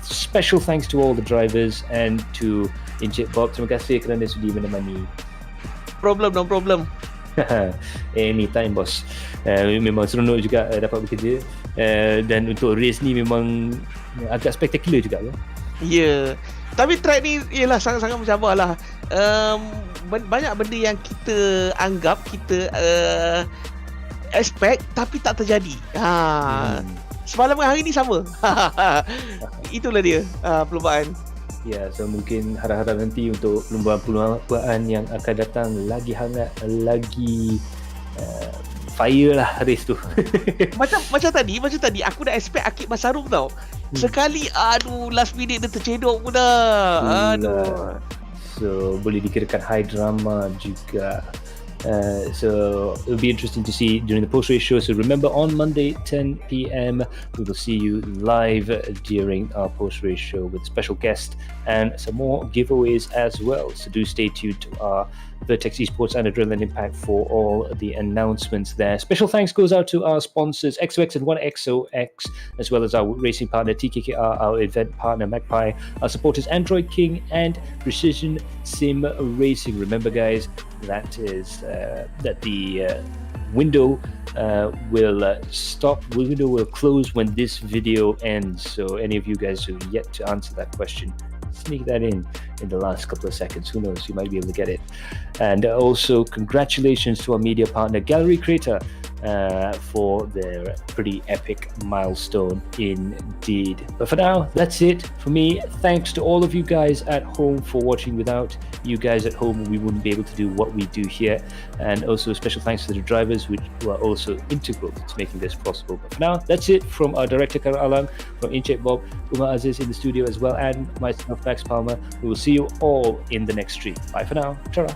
special thanks to all the drivers and to Encik Bob. Terima kasih kerana sudi menemani. No problem. Anytime, boss. Memang seronok juga dapat bekerja. Dan untuk race ni memang agak spektakular juga kan? Ya. Tapi track ni ialah sangat-sangat mencabar lah. Banyak benda yang kita anggap, kita expect tapi tak terjadi. Semalam dengan hari ni sama. Itulah dia perlombaan. Ya, so mungkin harap-harap nanti untuk perlombaan yang akan datang lagi hangat, lagi fire lah race tu. Macam tadi aku dah expect Akib Basarung tau. Sekali last minute dia tercedok pula. Aduh. So boleh dikirakan high drama juga. So it'll be interesting to see during the post-race show. So remember, on Monday 10 p.m. we will see you live during our post-race show with special guest and some more giveaways as well. So do stay tuned to our Vertex Esports and Adrenaline Impact for all the announcements there. Special thanks goes out to our sponsors XOX and 1XOX, as well as our racing partner TKKR, our event partner Macpie, our supporters Android King and Precision Sim Racing. Remember, guys, that the window will stop. The window will close when this video ends. So any of you guys who yet to answer that question, sneak that in the last couple of seconds. Who knows, you might be able to get it. And also congratulations to our media partner Galeri Kereta for their pretty epic milestone indeed. But for now, that's it for me. Thanks to all of you guys at home for watching. Without you guys at home, we wouldn't be able to do what we do here. And also special thanks to the drivers who are also integral to making this possible. But for now, that's it from our director Karen Alang, from Incheck Bob, Umar Aziz in the studio as well, and myself Max Palmer. We will see you all in the next stream. Bye for now. Ta-ra.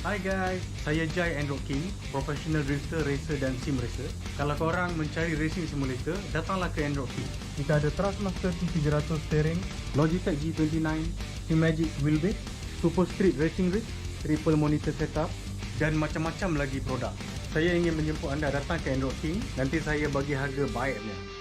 Hi guys, saya Jai Android King, professional drifter, racer dan sim racer. Kalau korang mencari racing simulator, datanglah ke Android King. Kita ada Trustmaster T300 steering, Logitech G29, Simagic wheelbase, Super Street racing rig, triple monitor setup dan macam-macam lagi produk. Saya ingin menjemput anda datang ke Android King, nanti saya bagi harga baiknya.